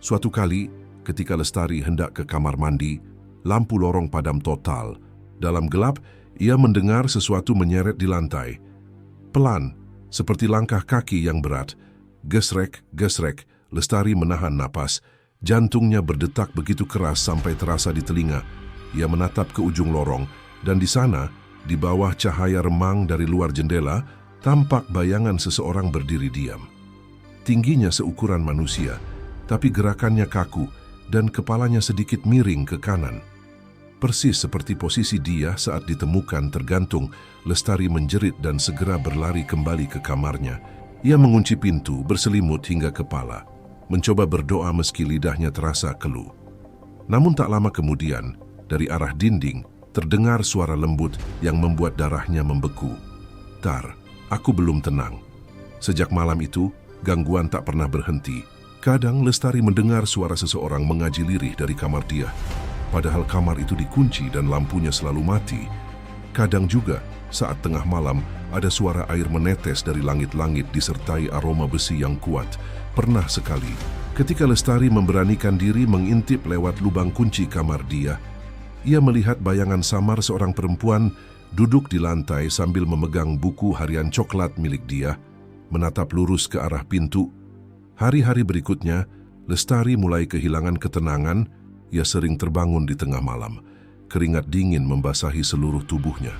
Speaker 1: Suatu kali, Ketika Lestari hendak ke kamar mandi, lampu lorong padam total. Dalam gelap, ia mendengar sesuatu menyeret di lantai. Pelan, seperti langkah kaki yang berat. Gesrek, gesrek, Lestari menahan napas. Jantungnya berdetak begitu keras sampai terasa di telinga. Ia menatap ke ujung lorong, dan di sana, di bawah cahaya remang dari luar jendela, tampak bayangan seseorang berdiri diam. Tingginya seukuran manusia, tapi gerakannya kaku dan kepalanya sedikit miring ke kanan. Persis seperti posisi dia saat ditemukan tergantung, Lestari menjerit dan segera berlari kembali ke kamarnya. Ia mengunci pintu, berselimut hingga kepala, mencoba berdoa meski lidahnya terasa keluh. Namun tak lama kemudian, dari arah dinding, terdengar suara lembut yang membuat darahnya membeku. "Tar, aku belum tenang." Sejak malam itu, gangguan tak pernah berhenti. Kadang Lestari mendengar suara seseorang mengaji lirih dari kamar dia, padahal kamar itu dikunci dan lampunya selalu mati. Kadang juga, saat tengah malam, ada suara air menetes dari langit-langit disertai aroma besi yang kuat. Pernah sekali, ketika Lestari memberanikan diri mengintip lewat lubang kunci kamar dia, ia melihat bayangan samar seorang perempuan duduk di lantai sambil memegang buku harian coklat milik dia, menatap lurus ke arah pintu. Hari-hari berikutnya, Lestari mulai kehilangan ketenangan. Ia sering terbangun di tengah malam. Keringat dingin membasahi seluruh tubuhnya.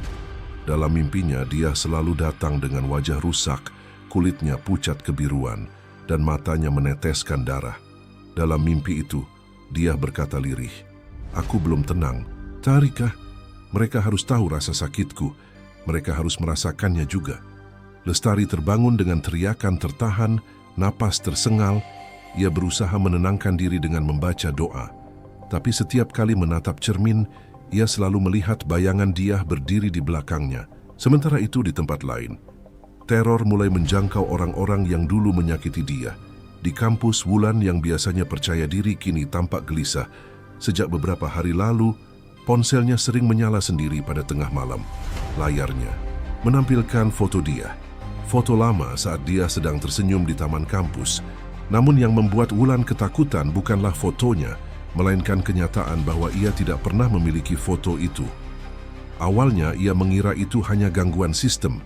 Speaker 1: Dalam mimpinya, dia selalu datang dengan wajah rusak, kulitnya pucat kebiruan, dan matanya meneteskan darah. Dalam mimpi itu, dia berkata lirih, "Aku belum tenang. Tarikah? Mereka harus tahu rasa sakitku. Mereka harus merasakannya juga." Lestari terbangun dengan teriakan tertahan, napas tersengal. Ia berusaha menenangkan diri dengan membaca doa. Tapi setiap kali menatap cermin, ia selalu melihat bayangan dia berdiri di belakangnya. Sementara itu di tempat lain, teror mulai menjangkau orang-orang yang dulu menyakiti dia. Di kampus, Wulan yang biasanya percaya diri kini tampak gelisah. Sejak beberapa hari lalu, ponselnya sering menyala sendiri pada tengah malam. Layarnya menampilkan foto dia. Foto lama saat dia sedang tersenyum di taman kampus. Namun yang membuat Wulan ketakutan bukanlah fotonya, melainkan kenyataan bahwa ia tidak pernah memiliki foto itu. Awalnya ia mengira itu hanya gangguan sistem,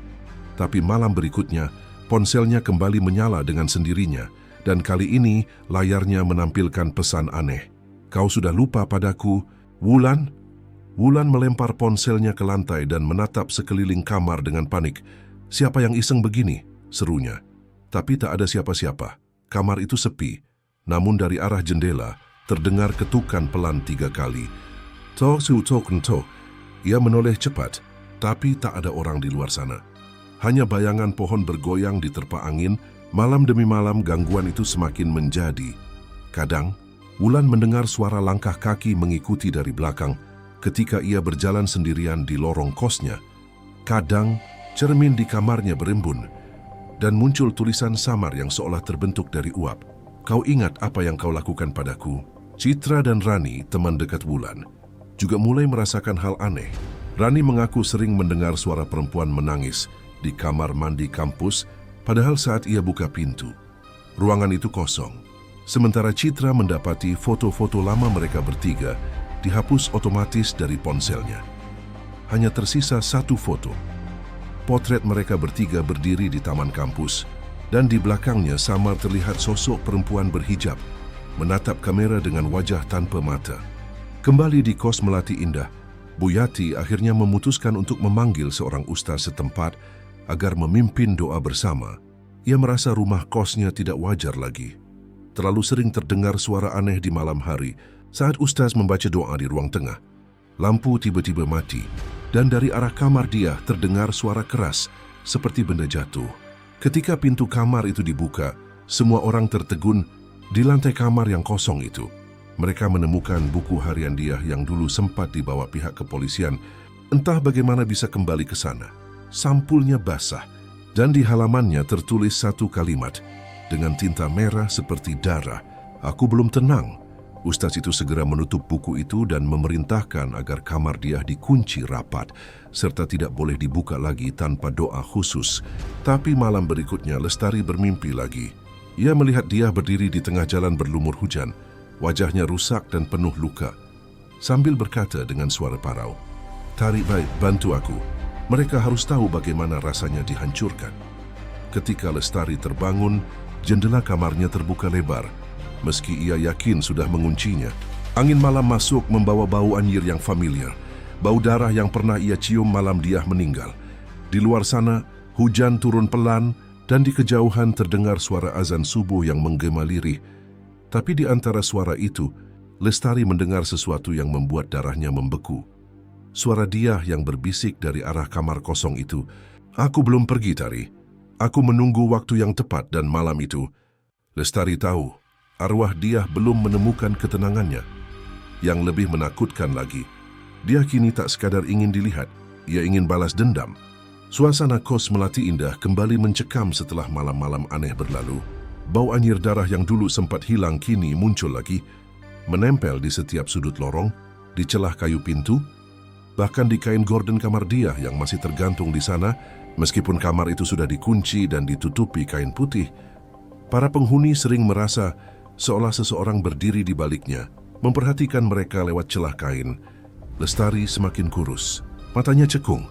Speaker 1: tapi malam berikutnya ponselnya kembali menyala dengan sendirinya, dan kali ini layarnya menampilkan pesan aneh. "Kau sudah lupa padaku, Wulan?" Wulan melempar ponselnya ke lantai dan menatap sekeliling kamar dengan panik. "Siapa yang iseng begini?" serunya. Tapi tak ada siapa-siapa. Kamar itu sepi. Namun dari arah jendela terdengar ketukan pelan 3 kali. "Tok su tok ento." Ia menoleh cepat, tapi tak ada orang di luar sana. Hanya bayangan pohon bergoyang diterpa angin. Malam demi malam gangguan itu semakin menjadi. Kadang, Wulan mendengar suara langkah kaki mengikuti dari belakang ketika ia berjalan sendirian di lorong kosnya. Kadang, cermin di kamarnya berembun, dan muncul tulisan samar yang seolah terbentuk dari uap. "Kau ingat apa yang kau lakukan padaku?" Citra dan Rani, teman dekat Wulan, juga mulai merasakan hal aneh. Rani mengaku sering mendengar suara perempuan menangis di kamar mandi kampus, padahal saat ia buka pintu, ruangan itu kosong. Sementara Citra mendapati foto-foto lama mereka bertiga dihapus otomatis dari ponselnya. Hanya tersisa satu foto. Potret mereka bertiga berdiri di taman kampus, dan di belakangnya samar terlihat sosok perempuan berhijab, menatap kamera dengan wajah tanpa mata. Kembali di kos Melati Indah, Bu Yati akhirnya memutuskan untuk memanggil seorang ustaz setempat agar memimpin doa bersama. Ia merasa rumah kosnya tidak wajar lagi. Terlalu sering terdengar suara aneh di malam hari saat ustaz membaca doa di ruang tengah. Lampu tiba-tiba mati, dan dari arah kamar dia terdengar suara keras seperti benda jatuh. Ketika pintu kamar itu dibuka, semua orang tertegun. Di lantai kamar yang kosong itu, mereka menemukan buku harian dia yang dulu sempat dibawa pihak kepolisian. Entah bagaimana bisa kembali ke sana. Sampulnya basah, dan di halamannya tertulis satu kalimat dengan tinta merah seperti darah, "Aku belum tenang." Ustaz itu segera menutup buku itu dan memerintahkan agar kamar dia dikunci rapat, serta tidak boleh dibuka lagi tanpa doa khusus. Tapi malam berikutnya Lestari bermimpi lagi. Ia melihat dia berdiri di tengah jalan berlumur hujan. Wajahnya rusak dan penuh luka. Sambil berkata dengan suara parau, "Tari, baik, bantu aku. Mereka harus tahu bagaimana rasanya dihancurkan." Ketika Lestari terbangun, jendela kamarnya terbuka lebar. Meski ia yakin sudah menguncinya, angin malam masuk membawa bau anyir yang familiar. Bau darah yang pernah ia cium malam dia meninggal. Di luar sana, hujan turun pelan dan di kejauhan terdengar suara azan subuh yang menggema lirih. Tapi di antara suara itu, Lestari mendengar sesuatu yang membuat darahnya membeku. Suara Diah yang berbisik dari arah kamar kosong itu, "Aku belum pergi, Tari. Aku menunggu waktu yang tepat." Dan malam itu, Lestari tahu arwah Diah belum menemukan ketenangannya. Yang lebih menakutkan lagi, dia kini tak sekadar ingin dilihat, ia ingin balas dendam. Suasana kos Melati Indah kembali mencekam setelah malam-malam aneh berlalu. Bau anyir darah yang dulu sempat hilang kini muncul lagi, menempel di setiap sudut lorong, di celah kayu pintu, bahkan di kain gorden kamar Diah yang masih tergantung di sana. Meskipun kamar itu sudah dikunci dan ditutupi kain putih, para penghuni sering merasa seolah seseorang berdiri di baliknya, memperhatikan mereka lewat celah kain. Lestari semakin kurus, matanya cekung,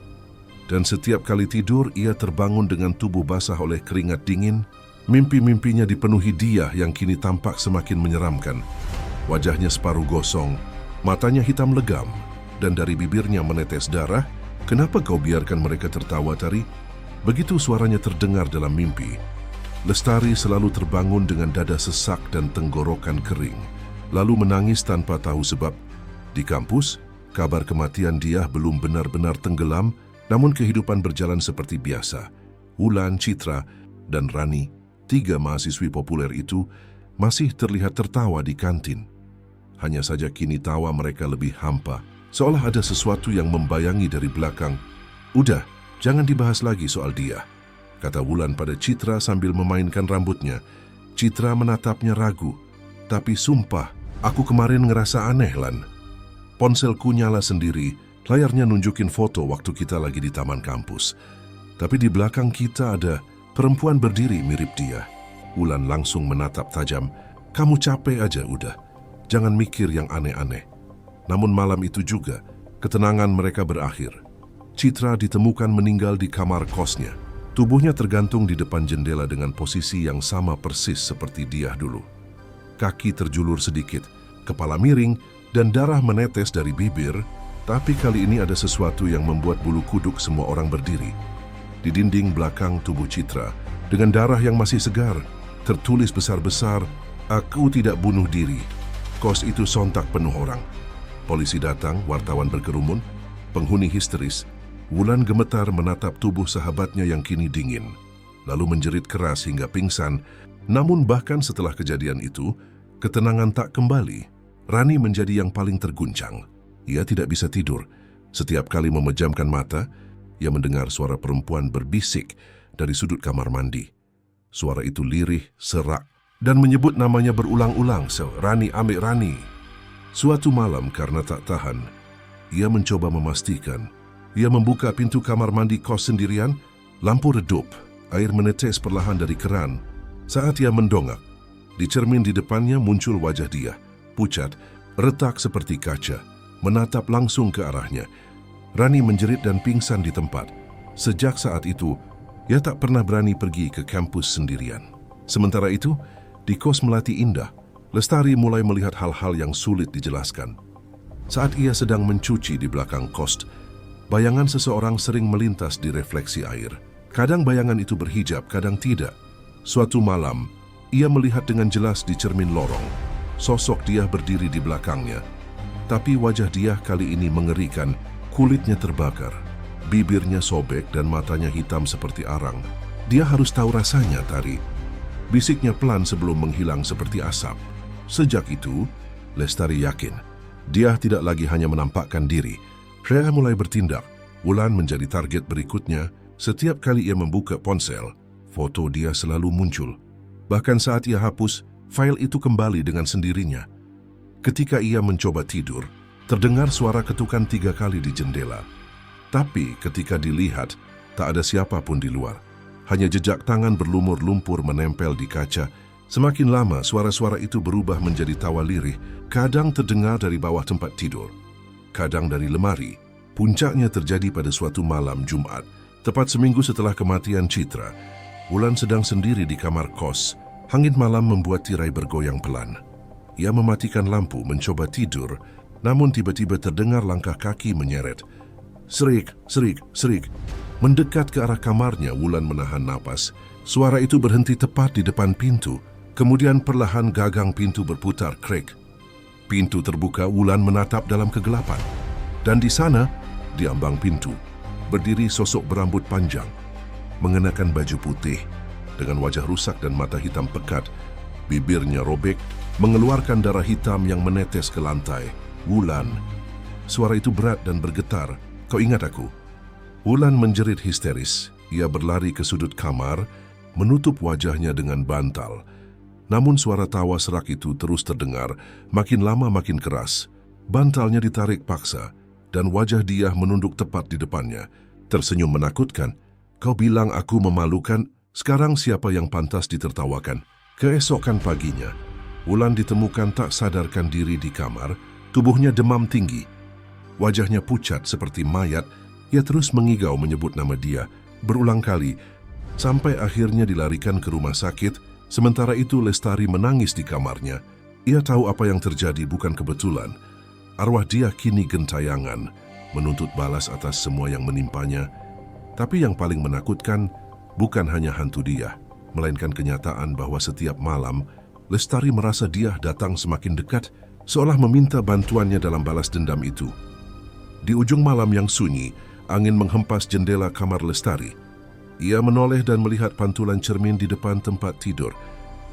Speaker 1: dan setiap kali tidur ia terbangun dengan tubuh basah oleh keringat dingin. Mimpi-mimpinya dipenuhi Diah yang kini tampak semakin menyeramkan. Wajahnya separuh gosong, matanya hitam legam, dan dari bibirnya menetes darah. "Kenapa kau biarkan mereka tertawa, Tari?" Begitu suaranya terdengar dalam mimpi. Lestari selalu terbangun dengan dada sesak dan tenggorokan kering, lalu menangis tanpa tahu sebab. Di kampus, kabar kematian Diah belum benar-benar tenggelam, namun kehidupan berjalan seperti biasa. Wulan, Citra, dan Rani, 3 mahasiswi populer itu, masih terlihat tertawa di kantin. Hanya saja kini tawa mereka lebih hampa, seolah ada sesuatu yang membayangi dari belakang. "Udah, jangan dibahas lagi soal dia," kata Wulan pada Citra sambil memainkan rambutnya. Citra menatapnya ragu. "Tapi sumpah, aku kemarin ngerasa aneh, Lan." Ponselku nyala sendiri, layarnya nunjukin foto waktu kita lagi di taman kampus. Tapi di belakang kita ada perempuan berdiri mirip dia. Wulan langsung menatap tajam. "Kamu capek aja udah. Jangan mikir yang aneh-aneh." Namun malam itu juga, ketenangan mereka berakhir. Citra ditemukan meninggal di kamar kosnya. Tubuhnya tergantung di depan jendela dengan posisi yang sama persis seperti Diah dulu. Kaki terjulur sedikit, kepala miring, dan darah menetes dari bibir. Tapi kali ini ada sesuatu yang membuat bulu kuduk semua orang berdiri. Di dinding belakang tubuh Citra, dengan darah yang masih segar, tertulis besar-besar, "Aku tidak bunuh diri." Kos itu sontak penuh orang. Polisi datang, wartawan berkerumun, penghuni histeris. Wulan gemetar menatap tubuh sahabatnya yang kini dingin, lalu menjerit keras hingga pingsan. Namun bahkan setelah kejadian itu, ketenangan tak kembali. Rani menjadi yang paling terguncang. Ia tidak bisa tidur. Setiap kali memejamkan mata, ia mendengar suara perempuan berbisik dari sudut kamar mandi. Suara itu lirih, serak, dan menyebut namanya berulang-ulang, "Rani, Amik Rani." Suatu malam karena tak tahan, ia mencoba memastikan. Ia membuka pintu kamar mandi kos sendirian, lampu redup, air menetes perlahan dari keran. Saat ia mendongak, di cermin di depannya muncul wajah dia, pucat, retak seperti kaca, menatap langsung ke arahnya. Rani menjerit dan pingsan di tempat. Sejak saat itu, ia tak pernah berani pergi ke kampus sendirian. Sementara itu, di kos Melati Indah, Lestari mulai melihat hal-hal yang sulit dijelaskan. Saat ia sedang mencuci di belakang kos, bayangan seseorang sering melintas di refleksi air. Kadang bayangan itu berhijab, kadang tidak. Suatu malam, ia melihat dengan jelas di cermin lorong. Sosok Diah berdiri di belakangnya. Tapi wajah Diah kali ini mengerikan, kulitnya terbakar, bibirnya sobek dan matanya hitam seperti arang. "Dia harus tahu rasanya, Tari," bisiknya pelan sebelum menghilang seperti asap. Sejak itu, Lestari yakin, Diah tidak lagi hanya menampakkan diri. Dia mulai bertindak. Wulan menjadi target berikutnya. Setiap kali ia membuka ponsel, foto Diah selalu muncul. Bahkan saat ia hapus, file itu kembali dengan sendirinya. Ketika ia mencoba tidur, terdengar suara ketukan 3 kali di jendela. Tapi ketika dilihat, tak ada siapapun di luar. Hanya jejak tangan berlumur lumpur menempel di kaca Semakin lama, suara-suara itu berubah menjadi tawa lirih, kadang terdengar dari bawah tempat tidur, kadang dari lemari. Puncaknya terjadi pada suatu malam Jumat, tepat seminggu setelah kematian Citra. Wulan sedang sendiri di kamar kos. Angin malam membuat tirai bergoyang pelan. Ia mematikan lampu mencoba tidur, namun tiba-tiba terdengar langkah kaki menyeret. Serik, serik, serik. Mendekat ke arah kamarnya, Wulan menahan napas. Suara itu berhenti tepat di depan pintu. Kemudian perlahan gagang pintu berputar krek. Pintu terbuka, Wulan menatap dalam kegelapan. Dan di sana, di ambang pintu, berdiri sosok berambut panjang, mengenakan baju putih, dengan wajah rusak dan mata hitam pekat. Bibirnya robek, mengeluarkan darah hitam yang menetes ke lantai. Wulan. Suara itu berat dan bergetar. Kau ingat aku? Wulan menjerit histeris. Ia berlari ke sudut kamar, menutup wajahnya dengan bantal. Namun suara tawa serak itu terus terdengar, makin lama makin keras. Bantalnya ditarik paksa, dan wajah dia menunduk tepat di depannya. Tersenyum menakutkan. Kau bilang aku memalukan, sekarang siapa yang pantas ditertawakan? Keesokan paginya, Wulan ditemukan tak sadarkan diri di kamar, tubuhnya demam tinggi. Wajahnya pucat seperti mayat, ia terus mengigau menyebut nama dia, berulang kali, sampai akhirnya dilarikan ke rumah sakit. Sementara itu Lestari menangis di kamarnya. Ia tahu apa yang terjadi bukan kebetulan. Arwah dia kini gentayangan, menuntut balas atas semua yang menimpanya. Tapi yang paling menakutkan bukan hanya hantu dia, melainkan kenyataan bahwa setiap malam Lestari merasa dia datang semakin dekat, seolah meminta bantuannya dalam balas dendam itu. Di ujung malam yang sunyi, angin menghempas jendela kamar Lestari. Ia menoleh dan melihat pantulan cermin di depan tempat tidur.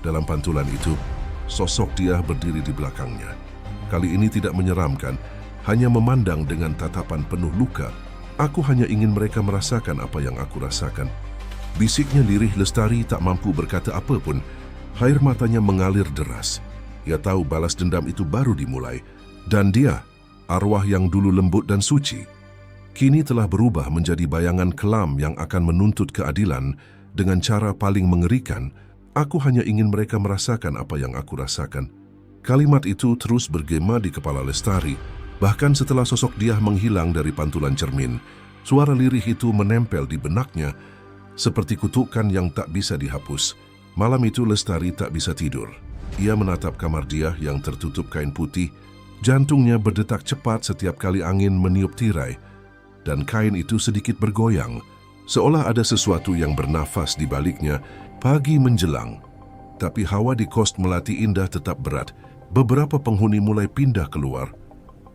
Speaker 1: Dalam pantulan itu, sosok dia berdiri di belakangnya. Kali ini tidak menyeramkan, hanya memandang dengan tatapan penuh luka. Aku hanya ingin mereka merasakan apa yang aku rasakan. Bisiknya lirih. Lestari tak mampu berkata apa pun. Air matanya mengalir deras. Ia tahu balas dendam itu baru dimulai. Dan dia, arwah yang dulu lembut dan suci, kini telah berubah menjadi bayangan kelam yang akan menuntut keadilan dengan cara paling mengerikan. Aku hanya ingin mereka merasakan apa yang aku rasakan. Kalimat itu terus bergema di kepala Lestari. Bahkan setelah sosok dia menghilang dari pantulan cermin, suara lirih itu menempel di benaknya seperti kutukan yang tak bisa dihapus. Malam itu Lestari tak bisa tidur. Ia menatap kamar dia yang tertutup kain putih. Jantungnya berdetak cepat setiap kali angin meniup tirai. Dan kain itu sedikit bergoyang, seolah ada sesuatu yang bernafas di baliknya. Pagi menjelang, tapi hawa di kos Melati Indah tetap berat. Beberapa penghuni mulai pindah keluar.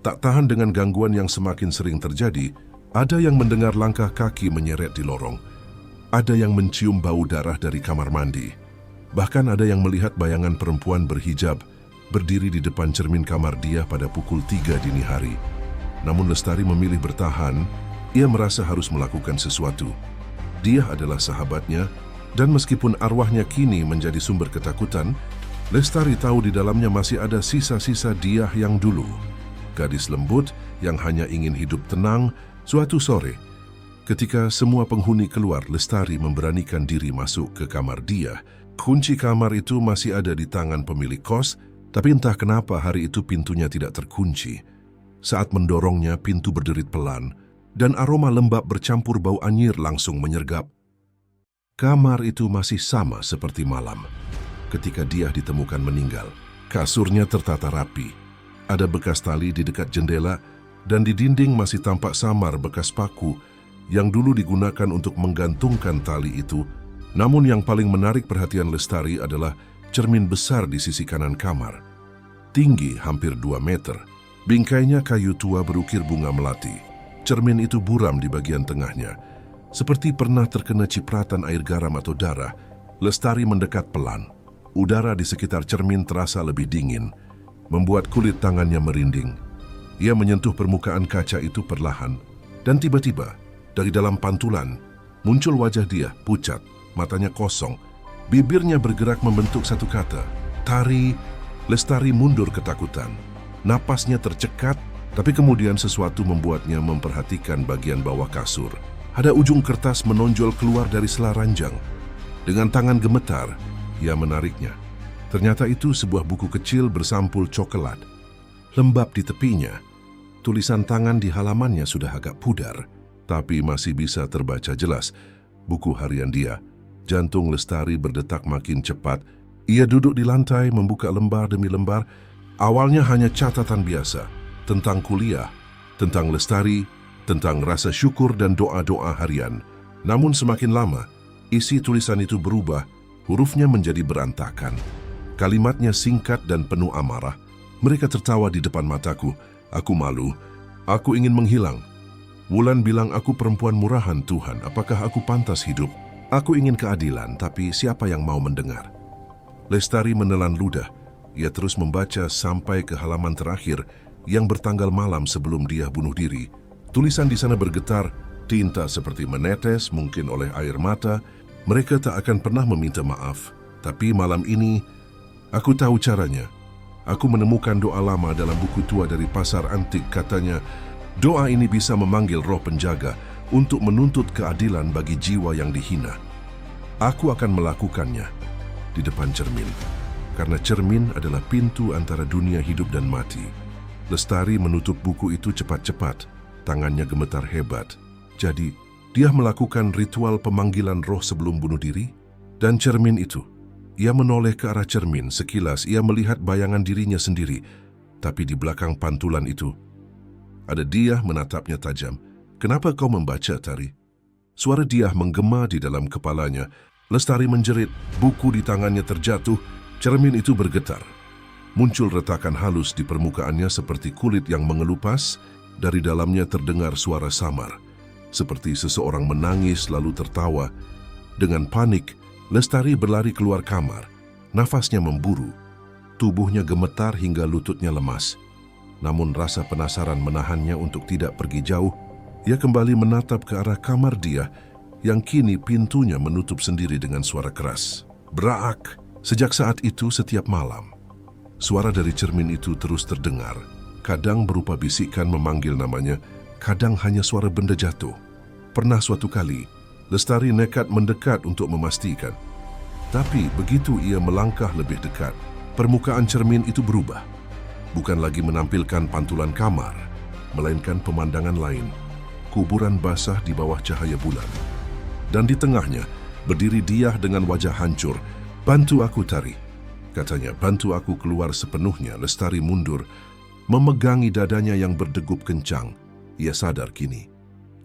Speaker 1: Tak tahan dengan gangguan yang semakin sering terjadi, ada yang mendengar langkah kaki menyeret di lorong. Ada yang mencium bau darah dari kamar mandi. Bahkan ada yang melihat bayangan perempuan berhijab berdiri di depan cermin kamar dia pada pukul 3 dini hari. Namun Lestari memilih bertahan. Ia merasa harus melakukan sesuatu. Dia adalah sahabatnya, dan meskipun arwahnya kini menjadi sumber ketakutan, Lestari tahu di dalamnya masih ada sisa-sisa dia yang dulu. Gadis lembut yang hanya ingin hidup tenang. Suatu sore, ketika semua penghuni keluar, Lestari memberanikan diri masuk ke kamar dia. Kunci kamar itu masih ada di tangan pemilik kos, tapi entah kenapa hari itu pintunya tidak terkunci. Saat mendorongnya, pintu berderit pelan, dan aroma lembab bercampur bau anyir langsung menyergap. Kamar itu masih sama seperti malam ketika dia ditemukan meninggal. Kasurnya tertata rapi, ada bekas tali di dekat jendela, dan di dinding masih tampak samar bekas paku yang dulu digunakan untuk menggantungkan tali itu. Namun yang paling menarik perhatian Lestari adalah cermin besar di sisi kanan kamar. Tinggi hampir 2 meter. Bingkainya kayu tua berukir bunga melati. Cermin itu buram di bagian tengahnya. Seperti pernah terkena cipratan air garam atau darah. Lestari mendekat pelan. Udara di sekitar cermin terasa lebih dingin, membuat kulit tangannya merinding. Ia menyentuh permukaan kaca itu perlahan, dan tiba-tiba, dari dalam pantulan, muncul wajah dia, pucat, matanya kosong. Bibirnya bergerak membentuk satu kata, "Tari." Lestari mundur ketakutan. Napasnya tercekat, tapi kemudian sesuatu membuatnya memperhatikan bagian bawah kasur. Ada ujung kertas menonjol keluar dari sela ranjang. Dengan tangan gemetar, ia menariknya. Ternyata itu sebuah buku kecil bersampul coklat. Lembab di tepinya, tulisan tangan di halamannya sudah agak pudar, tapi masih bisa terbaca jelas. Buku harian dia. Jantung Lestari berdetak makin cepat. Ia duduk di lantai membuka lembar demi lembar. Awalnya hanya catatan biasa tentang kuliah, tentang Lestari, tentang rasa syukur dan doa-doa harian. Namun semakin lama, isi tulisan itu berubah, hurufnya menjadi berantakan. Kalimatnya singkat dan penuh amarah. Mereka tertawa di depan mataku. Aku malu. Aku ingin menghilang. Wulan bilang aku perempuan murahan Tuhan. Apakah aku pantas hidup? Aku ingin keadilan, tapi siapa yang mau mendengar? Lestari menelan ludah. Ia terus membaca sampai ke halaman terakhir yang bertanggal malam sebelum dia bunuh diri. Tulisan di sana bergetar, tinta seperti menetes, mungkin oleh air mata. Mereka tak akan pernah meminta maaf. Tapi malam ini, aku tahu caranya. Aku menemukan doa lama dalam buku tua dari pasar antik. Katanya, doa ini bisa memanggil roh penjaga untuk menuntut keadilan bagi jiwa yang dihina. Aku akan melakukannya di depan cermin, karena cermin adalah pintu antara dunia hidup dan mati. Lestari menutup buku itu cepat-cepat, tangannya gemetar hebat. Jadi, dia melakukan ritual pemanggilan roh sebelum bunuh diri. Dan cermin itu, ia menoleh ke arah cermin. Sekilas ia melihat bayangan dirinya sendiri, tapi di belakang pantulan itu ada dia menatapnya tajam. Kenapa kau membaca, Tari? Suara dia menggema di dalam kepalanya. Lestari menjerit, buku di tangannya terjatuh, cermin itu bergetar. Muncul retakan halus di permukaannya seperti kulit yang mengelupas. Dari dalamnya terdengar suara samar, seperti seseorang menangis lalu tertawa. Dengan panik, Lestari berlari keluar kamar. Nafasnya memburu. Tubuhnya gemetar hingga lututnya lemas. Namun rasa penasaran menahannya untuk tidak pergi jauh. Ia kembali menatap ke arah kamar dia yang kini pintunya menutup sendiri dengan suara keras. Braak! Sejak saat itu setiap malam, suara dari cermin itu terus terdengar. Kadang berupa bisikan memanggil namanya, kadang hanya suara benda jatuh. Pernah suatu kali, Lestari nekat mendekat untuk memastikan. Tapi begitu ia melangkah lebih dekat, permukaan cermin itu berubah. Bukan lagi menampilkan pantulan kamar, melainkan pemandangan lain. Kuburan basah di bawah cahaya bulan. Dan di tengahnya, berdiri dia dengan wajah hancur. Bantu aku, Tari. Katanya, bantu aku keluar sepenuhnya. Lestari mundur, memegangi dadanya yang berdegup kencang. Ia sadar kini,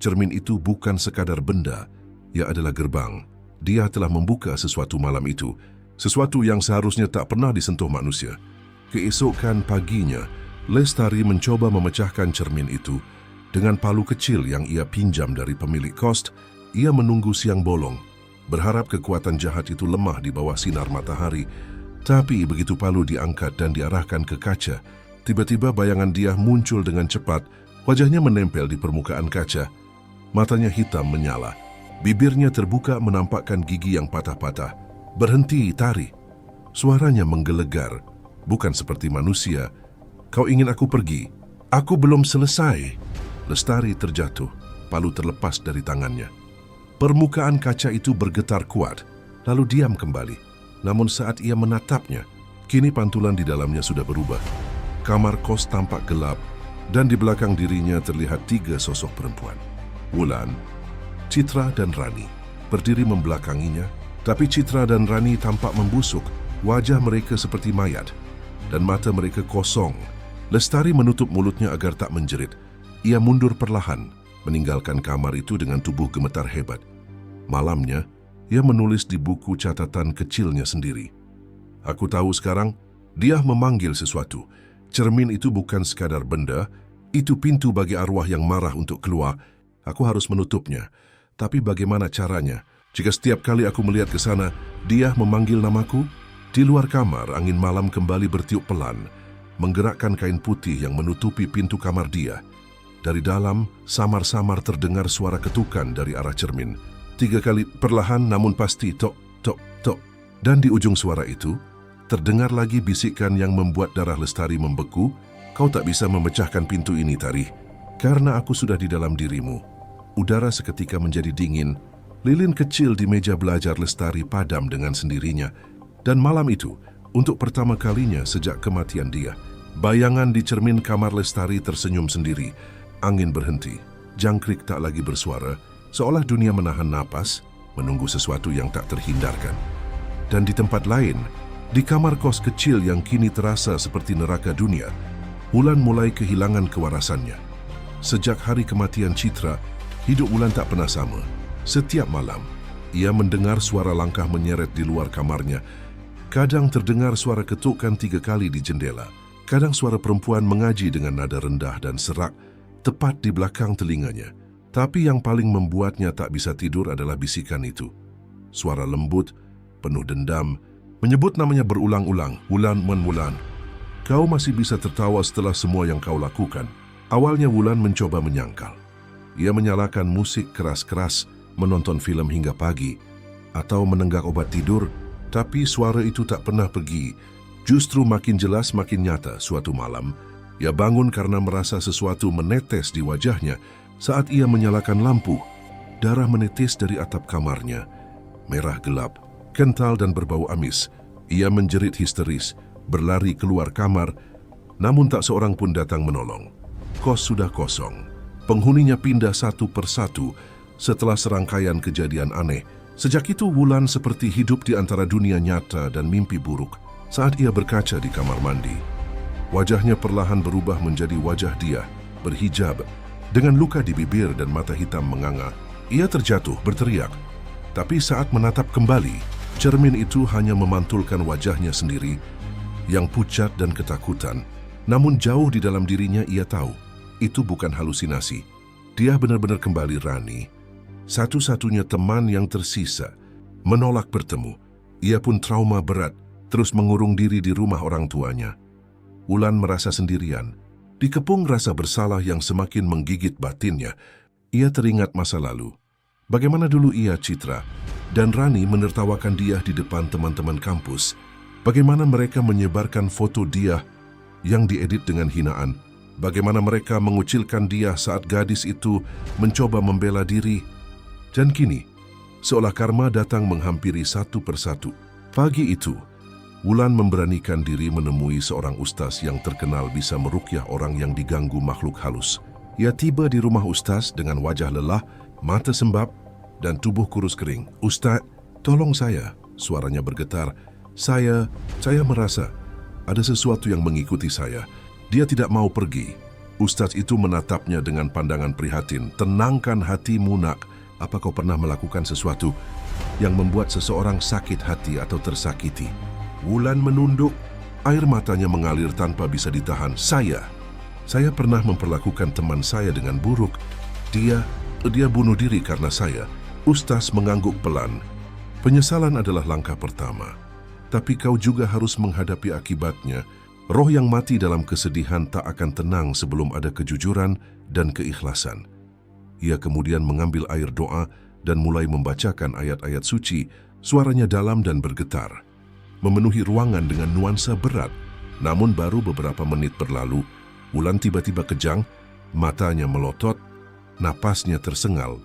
Speaker 1: cermin itu bukan sekadar benda, ia adalah gerbang. Dia telah membuka sesuatu malam itu, sesuatu yang seharusnya tak pernah disentuh manusia. Keesokan paginya, Lestari mencoba memecahkan cermin itu. Dengan palu kecil yang ia pinjam dari pemilik kos, ia menunggu siang bolong, berharap kekuatan jahat itu lemah di bawah sinar matahari. Tapi begitu palu diangkat dan diarahkan ke kaca, tiba-tiba bayangan dia muncul dengan cepat. Wajahnya menempel di permukaan kaca. Matanya hitam menyala. Bibirnya terbuka menampakkan gigi yang patah-patah. Berhenti, Tari. Suaranya menggelegar. Bukan seperti manusia. Kau ingin aku pergi? Aku belum selesai. Lestari terjatuh. Palu terlepas dari tangannya. Permukaan kaca itu bergetar kuat, lalu diam kembali. Namun saat ia menatapnya, kini pantulan di dalamnya sudah berubah. Kamar kos tampak gelap, dan di belakang dirinya terlihat 3 sosok perempuan. Wulan, Citra dan Rani berdiri membelakanginya, tapi Citra dan Rani tampak membusuk. Wajah mereka seperti mayat, dan mata mereka kosong. Lestari menutup mulutnya agar tak menjerit. Ia mundur perlahan, meninggalkan kamar itu dengan tubuh gemetar hebat. Malamnya, ia menulis di buku catatan kecilnya sendiri. Aku tahu sekarang, dia memanggil sesuatu. Cermin itu bukan sekadar benda, itu pintu bagi arwah yang marah untuk keluar. Aku harus menutupnya. Tapi bagaimana caranya? Jika setiap kali aku melihat ke sana, dia memanggil namaku? Di luar kamar, angin malam kembali bertiup pelan, menggerakkan kain putih yang menutupi pintu kamar dia. Dari dalam, samar-samar terdengar suara ketukan dari arah cermin. 3 kali perlahan namun pasti, tok, tok, tok. Dan di ujung suara itu, terdengar lagi bisikan yang membuat darah Lestari membeku. Kau tak bisa memecahkan pintu ini, Tari, karena aku sudah di dalam dirimu. Udara seketika menjadi dingin. Lilin kecil di meja belajar Lestari padam dengan sendirinya. Dan malam itu, Untuk pertama kalinya sejak kematian dia, bayangan di cermin kamar Lestari tersenyum sendiri. Angin berhenti, jangkrik tak lagi bersuara, seolah dunia menahan napas, menunggu sesuatu yang tak terhindarkan. Dan di tempat lain, di kamar kos kecil yang kini terasa seperti neraka dunia, Wulan mulai kehilangan kewarasannya. Sejak hari kematian Citra, hidup Wulan tak pernah sama. Setiap malam, ia mendengar suara langkah menyeret di luar kamarnya. Kadang terdengar suara ketukan 3 kali di jendela. Kadang suara perempuan mengaji dengan nada rendah dan serak, tepat di belakang telinganya. Tapi yang paling membuatnya tak bisa tidur adalah bisikan itu. Suara lembut, penuh dendam, menyebut namanya berulang-ulang, Wulan Wulan. Kau masih bisa tertawa setelah semua yang kau lakukan. Awalnya Wulan mencoba menyangkal. Ia menyalakan musik keras-keras, menonton film hingga pagi, atau menenggak obat tidur, tapi suara itu tak pernah pergi. Justru makin jelas makin nyata suatu malam, ia bangun karena merasa sesuatu menetes di wajahnya saat ia menyalakan lampu. Darah menetes dari atap kamarnya, merah gelap, kental dan berbau amis. Ia menjerit histeris, berlari keluar kamar, namun tak seorang pun datang menolong. Kos sudah kosong. Penghuninya pindah satu persatu setelah serangkaian kejadian aneh. Sejak itu Wulan seperti hidup di antara dunia nyata dan mimpi buruk. Saat ia berkaca di kamar mandi, wajahnya perlahan berubah menjadi wajah dia, berhijab, dengan luka di bibir dan mata hitam menganga. Ia terjatuh berteriak. Tapi saat menatap kembali, cermin itu hanya memantulkan wajahnya sendiri yang pucat dan ketakutan. Namun jauh di dalam dirinya ia tahu, itu bukan halusinasi. Dia benar-benar kembali Rani, satu-satunya teman yang tersisa, menolak bertemu. Ia pun trauma berat, terus mengurung diri di rumah orang tuanya. Wulan merasa sendirian, dikepung rasa bersalah yang semakin menggigit batinnya. Ia teringat masa lalu. Bagaimana dulu ia, Citra, dan Rani menertawakan dia di depan teman-teman kampus. Bagaimana mereka menyebarkan foto dia yang diedit dengan hinaan. Bagaimana mereka mengucilkan dia saat gadis itu mencoba membela diri. Dan kini, seolah karma datang menghampiri satu persatu. Pagi itu, Wulan memberanikan diri menemui seorang ustaz yang terkenal bisa meruqyah orang yang diganggu makhluk halus. Ia tiba di rumah ustaz dengan wajah lelah, mata sembab, dan tubuh kurus kering. "Ustaz, tolong saya," suaranya bergetar. Saya merasa ada sesuatu yang mengikuti saya. Dia tidak mau pergi." Ustaz itu menatapnya dengan pandangan prihatin. "Tenangkan hatimu, nak. Apa kau pernah melakukan sesuatu yang membuat seseorang sakit hati atau tersakiti?" Wulan menunduk, air matanya mengalir tanpa bisa ditahan. Saya pernah memperlakukan teman saya dengan buruk. Dia bunuh diri karena saya." Ustaz mengangguk pelan. "Penyesalan adalah langkah pertama. Tapi kau juga harus menghadapi akibatnya. Roh yang mati dalam kesedihan tak akan tenang sebelum ada kejujuran dan keikhlasan." Ia kemudian mengambil air doa dan mulai membacakan ayat-ayat suci. Suaranya dalam dan bergetar, memenuhi ruangan dengan nuansa berat. Namun baru beberapa menit berlalu, Wulan tiba-tiba kejang, matanya melotot, napasnya tersengal,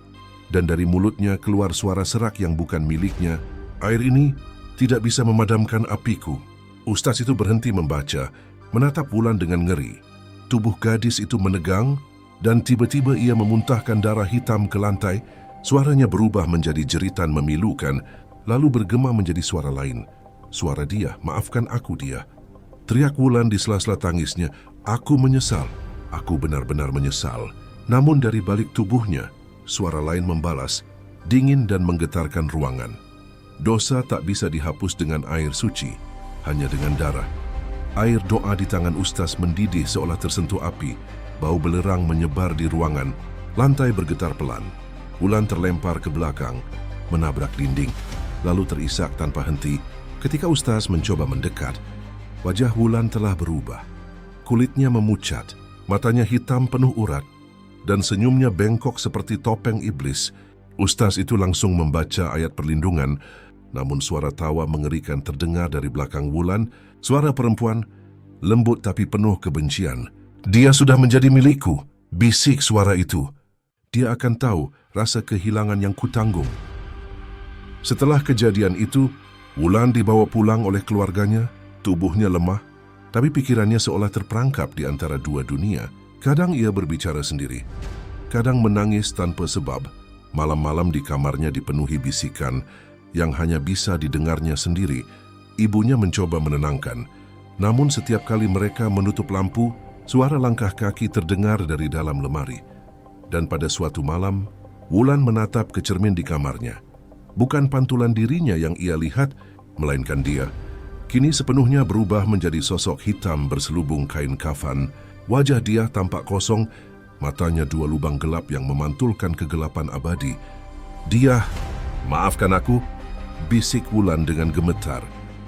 Speaker 1: dan dari mulutnya keluar suara serak yang bukan miliknya. "Air ini tidak bisa memadamkan apiku." Ustaz itu berhenti membaca, menatap Wulan dengan ngeri. Tubuh gadis itu menegang, dan tiba-tiba ia memuntahkan darah hitam ke lantai. Suaranya berubah menjadi jeritan memilukan, lalu bergema menjadi suara lain. Suara dia, "Maafkan aku dia." Teriak Wulan di sela-sela tangisnya, "Aku menyesal, aku benar-benar menyesal." Namun dari balik tubuhnya, suara lain membalas, dingin dan menggetarkan ruangan. Dosa tak bisa dihapus dengan air suci, hanya dengan darah. Air doa di tangan ustaz mendidih seolah tersentuh api. Bau belerang menyebar di ruangan, lantai bergetar pelan. Wulan terlempar ke belakang, menabrak dinding, lalu terisak tanpa henti. Ketika ustaz mencoba mendekat, wajah Wulan telah berubah. Kulitnya memucat, matanya hitam penuh urat, dan senyumnya bengkok seperti topeng iblis. Ustaz itu langsung membaca ayat perlindungan, namun suara tawa mengerikan terdengar dari belakang Wulan. Suara perempuan, lembut tapi penuh kebencian. "Dia sudah menjadi milikku," bisik suara itu. "Dia akan tahu rasa kehilangan yang kutanggung." Setelah kejadian itu, Wulan dibawa pulang oleh keluarganya. Tubuhnya lemah, tapi pikirannya seolah terperangkap di antara dua dunia. Kadang ia berbicara sendiri, kadang menangis tanpa sebab. Malam-malam di kamarnya dipenuhi bisikan yang hanya bisa didengarnya sendiri. Ibunya mencoba menenangkan, namun setiap kali mereka menutup lampu, suara langkah kaki terdengar dari dalam lemari. Dan pada suatu malam, Wulan menatap ke cermin di kamarnya. Bukan pantulan dirinya yang ia lihat, melainkan dia. Kini sepenuhnya berubah menjadi sosok hitam berselubung kain kafan. Wajah dia tampak kosong, matanya dua lubang gelap yang memantulkan kegelapan abadi. Dia, "Maafkan aku," bisik Wulan dengan gemetar.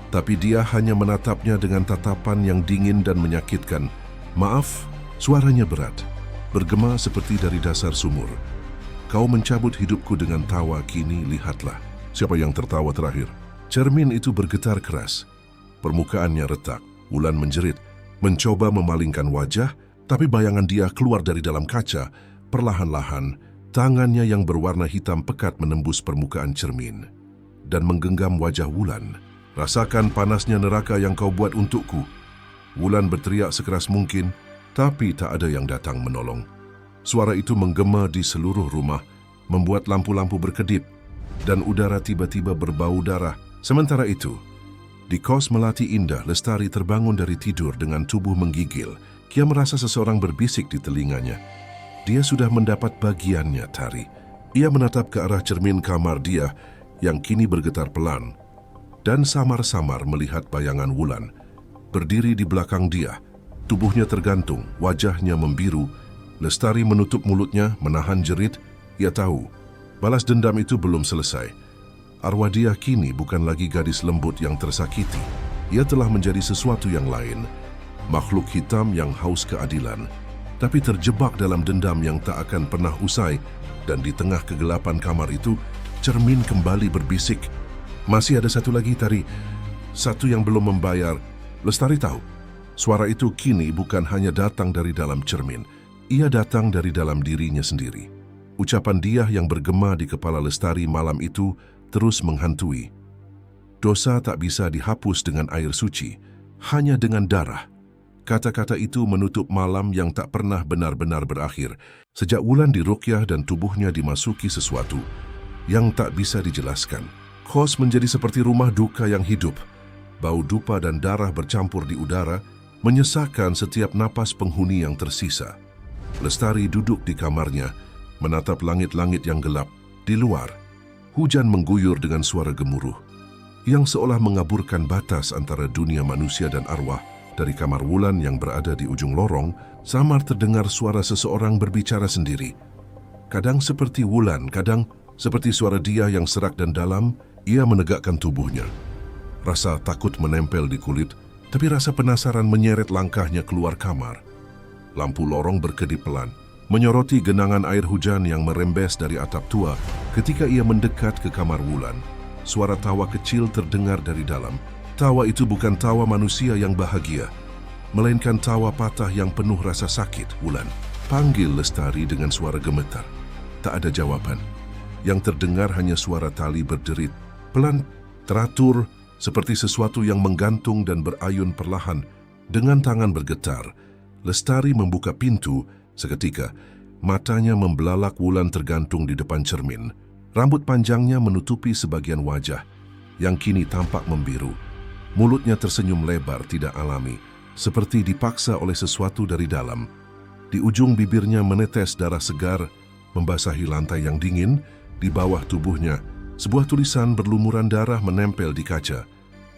Speaker 1: Tapi dia hanya menatapnya dengan tatapan yang dingin dan menyakitkan. "Maaf," suaranya berat, bergema seperti dari dasar sumur. "Kau mencabut hidupku dengan tawa, kini lihatlah." Siapa yang tertawa terakhir? Cermin itu bergetar keras. Permukaannya retak. Wulan menjerit, mencoba memalingkan wajah, tapi bayangan dia keluar dari dalam kaca. Perlahan-lahan, tangannya yang berwarna hitam pekat menembus permukaan cermin dan menggenggam wajah Wulan. "Rasakan panasnya neraka yang kau buat untukku." Wulan berteriak sekeras mungkin, tapi tak ada yang datang menolong. Suara itu menggema di seluruh rumah, membuat lampu-lampu berkedip, dan udara tiba-tiba berbau darah. Sementara itu, di kos Melati Indah, Lestari terbangun dari tidur dengan tubuh menggigil. Dia merasa seseorang berbisik di telinganya. Dia sudah mendapat bagiannya, Tari. Ia menatap ke arah cermin kamar dia yang kini bergetar pelan, dan samar-samar melihat bayangan Wulan berdiri di belakang dia. Tubuhnya tergantung, wajahnya membiru. Lestari menutup mulutnya, menahan jerit. Ia tahu, balas dendam itu belum selesai. Arwah dia kini bukan lagi gadis lembut yang tersakiti. Ia telah menjadi sesuatu yang lain, makhluk hitam yang haus keadilan, tapi terjebak dalam dendam yang tak akan pernah usai. Dan di tengah kegelapan kamar itu, cermin kembali berbisik, "Masih ada satu lagi, Tari. Satu yang belum membayar." Lestari tahu, suara itu kini bukan hanya datang dari dalam cermin. Ia datang dari dalam dirinya sendiri. Ucapan dia yang bergema di kepala Lestari malam itu terus menghantui. Dosa tak bisa dihapus dengan air suci, hanya dengan darah. Kata-kata itu menutup malam yang tak pernah benar-benar berakhir. Sejak Wulan diruqyah dan tubuhnya dimasuki sesuatu yang tak bisa dijelaskan. Kos menjadi seperti rumah duka yang hidup. Bau dupa dan darah bercampur di udara, menyesakkan setiap napas penghuni yang tersisa. Lestari duduk di kamarnya, menatap langit-langit yang gelap. Di luar, hujan mengguyur dengan suara gemuruh, yang seolah mengaburkan batas antara dunia manusia dan arwah. Dari kamar Wulan yang berada di ujung lorong, samar terdengar suara seseorang berbicara sendiri. Kadang seperti Wulan, kadang seperti suara dia yang serak dan dalam. Ia menegakkan tubuhnya. Rasa takut menempel di kulit, tapi rasa penasaran menyeret langkahnya keluar kamar. Lampu lorong berkedip pelan, menyoroti genangan air hujan yang merembes dari atap tua. Ketika ia mendekat ke kamar Wulan, suara tawa kecil terdengar dari dalam. Tawa itu bukan tawa manusia yang bahagia, melainkan tawa patah yang penuh rasa sakit. "Wulan," panggil Lestari dengan suara gemetar. Tak ada jawaban. Yang terdengar hanya suara tali berderit, pelan, teratur, seperti sesuatu yang menggantung dan berayun perlahan. Dengan tangan bergetar, Lestari membuka pintu. Seketika, matanya membelalak. Wulan tergantung di depan cermin. Rambut panjangnya menutupi sebagian wajah, yang kini tampak membiru. Mulutnya tersenyum lebar, tidak alami, seperti dipaksa oleh sesuatu dari dalam. Di ujung bibirnya menetes darah segar, membasahi lantai yang dingin. Di bawah tubuhnya, sebuah tulisan berlumuran darah menempel di kaca.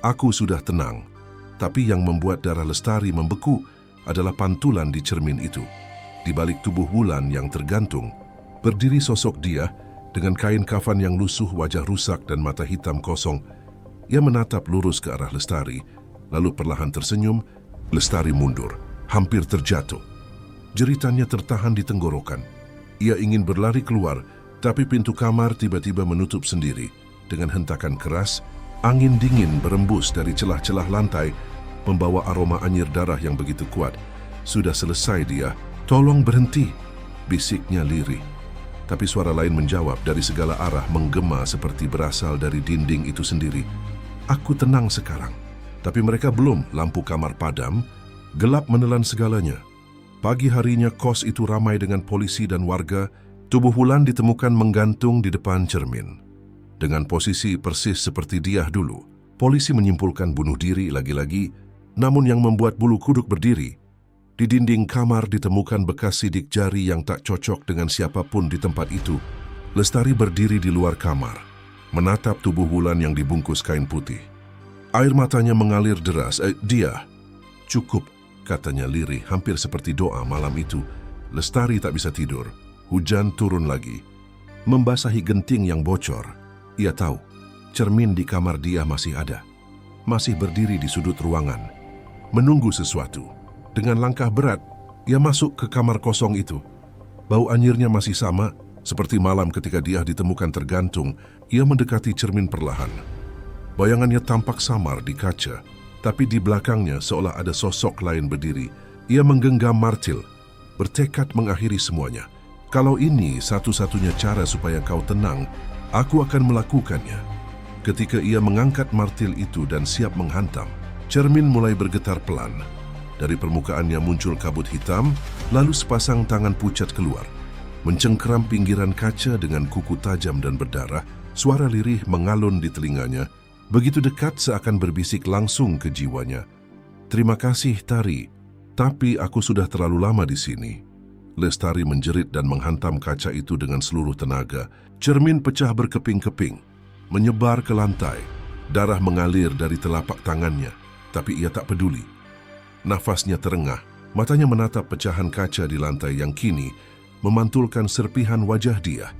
Speaker 1: "Aku sudah tenang." Tapi yang membuat darah Lestari membeku adalah pantulan di cermin itu. Di balik tubuh Wulan yang tergantung, berdiri sosok dia dengan kain kafan yang lusuh, wajah rusak dan mata hitam kosong. Ia menatap lurus ke arah Lestari, lalu perlahan tersenyum. Lestari mundur, hampir terjatuh. Jeritannya tertahan di tenggorokan. Ia ingin berlari keluar, tapi pintu kamar tiba-tiba menutup sendiri. Dengan hentakan keras, angin dingin berembus dari celah-celah lantai, membawa aroma anyir darah yang begitu kuat. "Sudah selesai dia. Tolong berhenti," bisiknya lirih. Tapi suara lain menjawab dari segala arah, menggema seperti berasal dari dinding itu sendiri. "Aku tenang sekarang." Tapi mereka belum, lampu kamar padam, gelap menelan segalanya. Pagi harinya kos itu ramai dengan polisi dan warga. Tubuh Wulan ditemukan menggantung di depan cermin. Dengan posisi persis seperti Diah dulu, polisi menyimpulkan bunuh diri lagi-lagi, namun yang membuat bulu kuduk berdiri, di dinding kamar ditemukan bekas sidik jari yang tak cocok dengan siapapun di tempat itu. Lestari berdiri di luar kamar, menatap tubuh Wulan yang dibungkus kain putih. Air matanya mengalir deras. Diah, cukup, katanya lirih, hampir seperti doa malam itu. Lestari tak bisa tidur. Hujan turun lagi, membasahi genting yang bocor. Ia tahu, cermin di kamar dia masih ada. Masih berdiri di sudut ruangan, menunggu sesuatu. Dengan langkah berat, ia masuk ke kamar kosong itu. Bau anyirnya masih sama, seperti malam ketika dia ditemukan tergantung. Ia mendekati cermin perlahan. Bayangannya tampak samar di kaca, tapi di belakangnya seolah ada sosok lain berdiri. Ia menggenggam martil, bertekad mengakhiri semuanya. Kalau ini satu-satunya cara supaya kau tenang, aku akan melakukannya. Ketika ia mengangkat martil itu dan siap menghantam, cermin mulai bergetar pelan. Dari permukaannya muncul kabut hitam, lalu sepasang tangan pucat keluar. Mencengkeram pinggiran kaca dengan kuku tajam dan berdarah, suara lirih mengalun di telinganya, begitu dekat seakan berbisik langsung ke jiwanya. Terima kasih, Tari, tapi aku sudah terlalu lama di sini. Lestari menjerit dan menghantam kaca itu dengan seluruh tenaga. Cermin pecah berkeping-keping, menyebar ke lantai. Darah mengalir dari telapak tangannya, tapi ia tak peduli. Nafasnya terengah, matanya menatap pecahan kaca di lantai yang kini memantulkan serpihan wajah dia.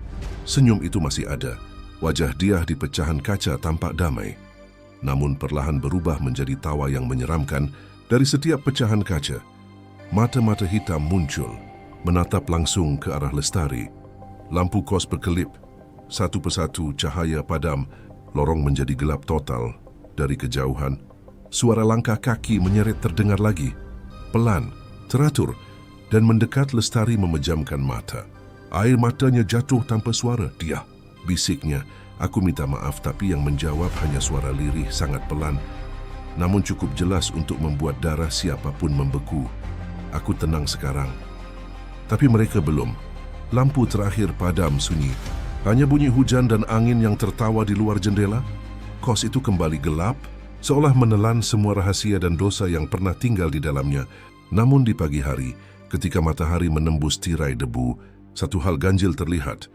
Speaker 1: Senyum itu masih ada. Wajah dia di pecahan kaca tampak damai. Namun perlahan berubah menjadi tawa yang menyeramkan. Dari setiap pecahan kaca, mata-mata hitam muncul, menatap langsung ke arah Lestari. Lampu kos berkelip. Satu persatu cahaya padam, lorong menjadi gelap total. Dari kejauhan, suara langkah kaki menyeret terdengar lagi. Pelan, teratur, dan mendekat. Lestari memejamkan mata. Air matanya jatuh tanpa suara. Dia, bisiknya, aku minta maaf, tapi yang menjawab hanya suara lirih sangat pelan, namun cukup jelas untuk membuat darah siapapun membeku. Aku tenang sekarang. Tapi mereka belum. Lampu terakhir padam sunyi. Hanya bunyi hujan dan angin yang tertawa di luar jendela. Kos itu kembali gelap, seolah menelan semua rahasia dan dosa yang pernah tinggal di dalamnya. Namun di pagi hari, ketika matahari menembus tirai debu, satu hal ganjil terlihat.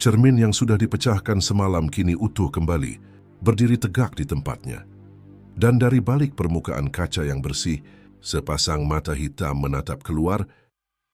Speaker 1: Cermin yang sudah dipecahkan semalam kini utuh kembali, berdiri tegak di tempatnya. Dan dari balik permukaan kaca yang bersih, sepasang mata hitam menatap keluar